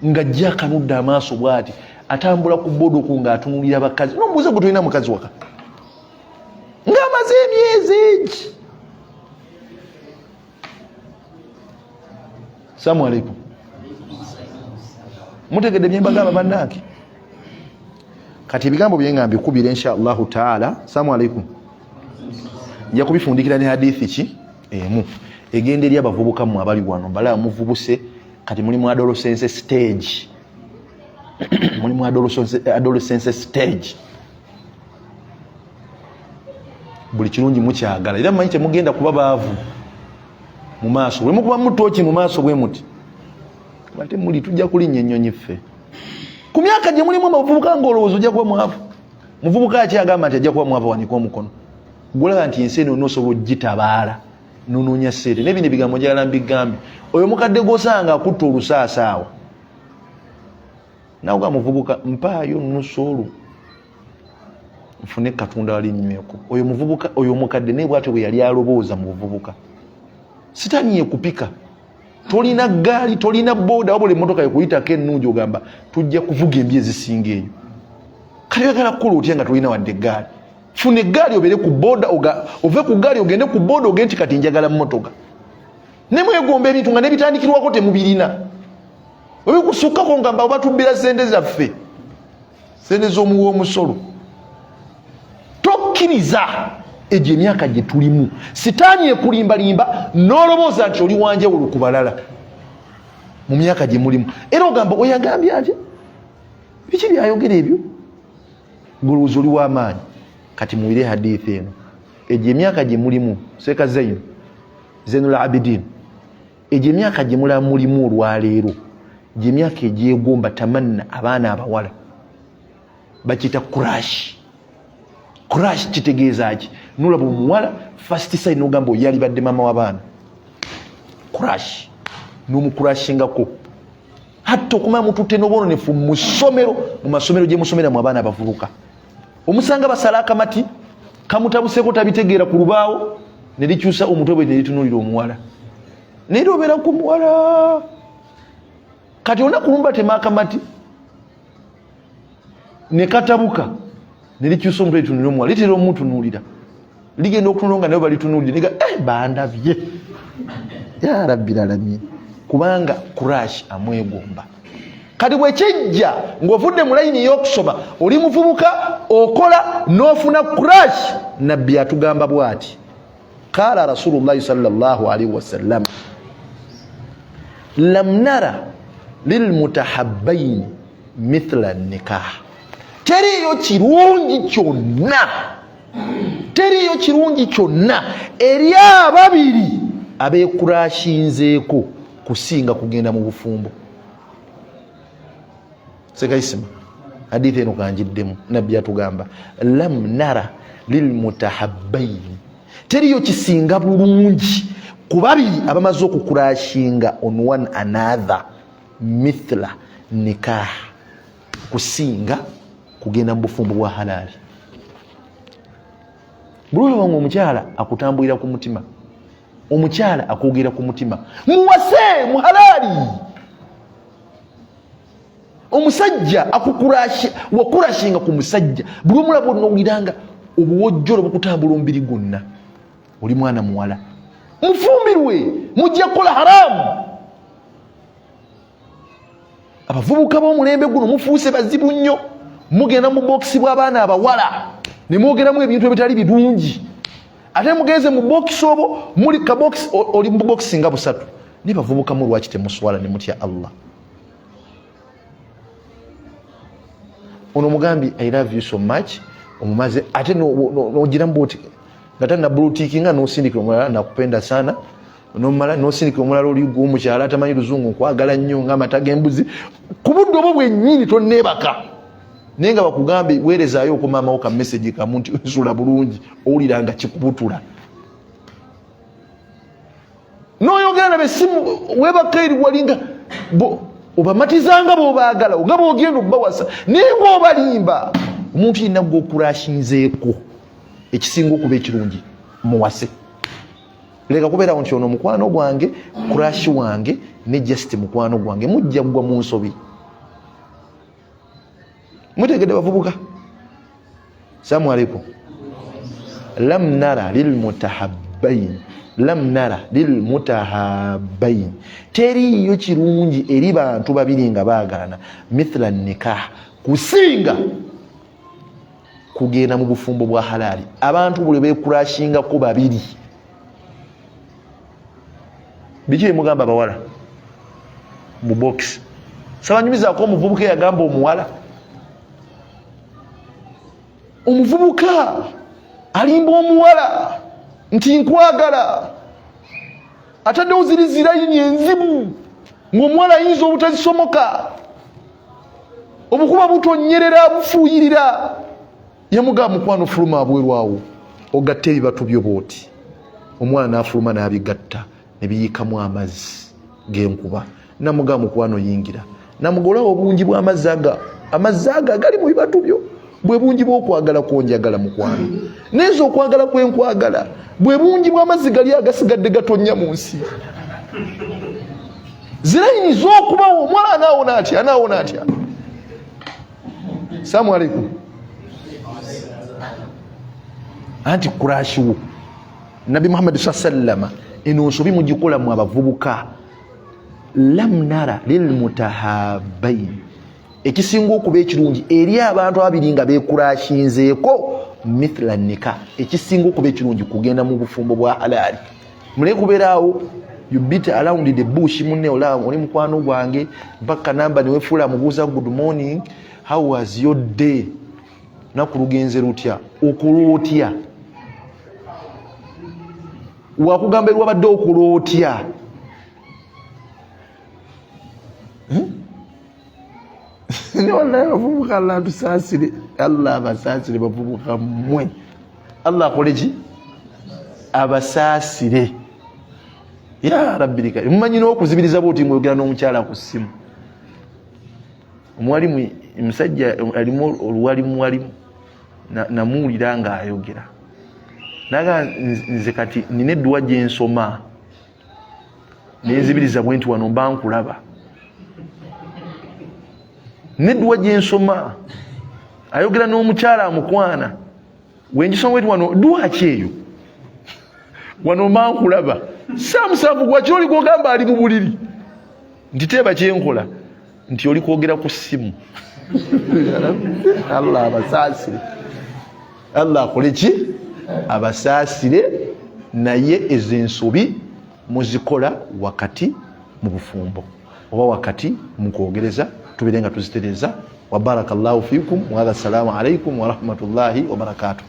nga jja akanudde amaaso bw'ati atambula ku bodoku ng'atunulira bakazi n'omubuuze gwe tolina mukazi waka ng'amaze emyezi egi. Salamu alaikum. Mutegedde bye mbagamba bannange kati ebigambo bye nga mbikubira insha Allahu taala. Salamu alaikum. Nja kubifundikira ne hadithi ki emu egenda eri abavubuka mu abali wano bala muvubuse kati mulimu adolescence stage mulimu adolescence stage buli kirungi mukyagala era mmanyi temugenda kuba baavu mu maaso bwe mukuba mutooki mu maaso bwe muti bate muli tujja kulinnya ennyonyi ffe ku myaka gye mulimu abavubuka ng'olowooza ojja kuba mwavu muvubuka akyagamba nti ajja kuba mwavu wanika omukono gulaba nti ensi eno noosobola ogitabaala nonoonya ssente nebino ebigambo njagala mbigambye oyo mukadde gosanga akutta olusaasaawa nawe ga muvubuka mpaayo nusu olwo nfune katonda wali nnyweko oyo muvubuka oyo mukadde naye bwatyo bwe yali alobooza mu buvubuka sitaani yekupika tolina ggaali tolina booda wabula emmotoka yekuyitako ennungi ogamba tujja kuvuga embi ezisinga eyo kale oyagala kukola otya nga tolina wadde eggaali funa eggaali obere ku booda ove ku ggaali ogende ku booda ogende nti kati njagala mmotoka nemwegomba ebintu nga nebitandikirwako temubirina obikusukkako ngamba obatubbira sente zaffe sente z'omuwa omusolo tokkiriza egyo emyaka gye tulimu sitaani ekulimbalimba n'olobooza nti oli wanjawulo ku balala mu myaka gye mulimu era ogamba oyagambye atya biki byayogera ebyo golowooza oli w'amaanyi kati muwire hadithi eno egyo emyaka gye mulimu seeka Zainul Abidin egyo emyaka gye mulimu olwaleero gye emyaka egyegomba tamanna abaana abawala bakiyita crash kitegeeza ki nolaba omuwala first side n'ogamba oyali badde mama w'abaana crash n'omukurashingako hatta okumanya mututte n'obwononefu mu ssomero, mu masomero gye musomeramu abaana abavubuka. Omusanga basala akamati kamutabuseko tabitegeera ku lubaawo ne likyusa omutwe bwe ne litunuulira omuwala naye obeera ku muwala kati olunaku lumu batema akamati ne katabuka ne likyusa omutwe litunuulira omuwala litera omutunuulira ligenda okutunula nga nayo balitunuulira niga bandabye ya rabbil alamin kubanga kurashi amwegomba. Kati bwekijja ng'ovudde mu layini y'okusoma oli muvubuka okola n'ofuna kurashi, nabbi atugamba bw'ati qala rasulullahi sallallahu alaihi wasallam lam nara lilmutahabbain mithla nikah. Teriyo kirungi kyonna eri ababiri abeekurashinzeeko kusinga kugenda mu bufumbo. Sekaisima hadithi eno kanjiddemu, nabbi atugamba lam nara lilmutahabbain, teriyo kisinga bulungi ku babiri abamaze okukurashinga on one another mithla nikah, kusinga kugenda mu bufumbo bwa halali. Buli wangu omukyala akutambulira ku mutima, omukyala akwogera ku mutima, muwase mu halali. Omusajja wakurashinga ku musajja, buli omulaba onowuliranga obuwojjolo bukutambula omubiri gwonna, oli mwana muwala, mufumbirwe, mujja kukola haramu. Abavubuka b'omulembe guno mufuuse bazibu nnyo, mugenda mu bokisi bw'abaana abawala ne mwogeramu ebintu ebitali birungi, ate mugenze mu bokisi obwo muli ka bokisi, oli mu bokisi nga busatu, ne bavubuka mu lwaki temuswala ne mutya Allah. Ono mugambi I love you so much, omumaze ate nogira mboti natana bluetiki nga nosindika omulala nakupenda sana, nomala nosindika omulala oli gw'omukyala atamanyi luzungu nkwagala nnyo nga amata g'embuzi, ku budde obwo bwennyini tonneebaka naye nga bakugambe weerezaayo okumaamawo ka message kamu nti nsula bulungi, owulira nga kikubutula. N'oyogera nabe simu weebaka eri walinga obamatizanga b'obaagala nga b'ogenda obbawasa naye ng'obalimba. Omuntu yenna gw'okurashinzeeko ekisinga okuba ekirungi muwase. Leka kubeerawo nti ono mukwano gwange, kurashi wange ne just mukwano gwange, mujja gwa mu nsobi. Mutegedde bavubuka? Assalamu alaikum. Lam nara lilmutahabbain, lam nara lilmutahabbain, teriyo kirungi eri bantu babiri nga baagalana mithla nikah, kusinga kugenda mu bufumbo bwa halali. Abantu buli beekurashingako babiri, biki bemugamba abawala mu box? Sabanyumizaako omuvubuka eyagamba omuwala, omuvubuka alimba omuwala nti nkwagala, ataddewo ziri zirayini enzibu ng'omuwala ayinza obutazisomoka, obukuba butonyerera bufuuyirira. Yamugamba mukwano fuluma abwerwawo ogatta ebibatu byo booti. Omwana n'afuluma n'abigatta ne biyikamu amazzi g'enkuba. Namugamba mukwano yingira, namugolawo obungi bw'amazzi aga agali mu bibatu byo, bwe bungi bw'okwagala kwonjagala mukwano, neza okwagala kwenkwagala bwe bungi bw'amazzi gali agasigadde gatonnya mu nsi. Zirayini z'okubawo omwana anaawona atya? Assalamu alaikum. Anti kurashiwo Nabi Muhammad sallama eno nsobi mugikola mu abavubuka. Lam nara lilmutahabbain, ekisinga okuba ekirungi eri abantu ababiri nga beekurashinzeeko mithla nikah, ekisinga okuba ekirungi kugenda mu bufumbo bwa halali. Muleke kubeeraawo you beat around the bush, munne oli mukwano gwange mpaka namba niwefuula mubuuza good morning, how was your day, naku lugenze lutya, okulootya, wakugamba lwabadde okulootya. Ne wallahi bavubuka Allah atusaasire, Allah abasaasire bavubuka mmwe, Allah akole ki? Abasaasire ya rabbi lika. Mumanyi n'okuzibiriza bw'oti ng'oyogera n'omukyala ku ssimu, Omwalimu musajja alimu oluwalimu namuwulira nga ayogera naga nze kati nina edduwa gye nsoma nenzibiriza bwe nti wano mba nkulaba nedduwa gye nsoma ayogera n'omukyala amukwana wengisoma bwe nti wano dduwa ki eyo wano mba nkulaba saamusanvu gwaki oli gwogamba ali mu buliri nti teeba kyenkola nti oli kwogera ku ssimu. Allah abasaasire, Allah akole ki abasaasire, naye ezo ensobi muzikola wakati mu bufumbo oba wakati mu kwogereza, tubeere nga tuzitereza. Wa barakallahu fikum wa assalamu alaikum wa rahmatullahi wa barakatuh.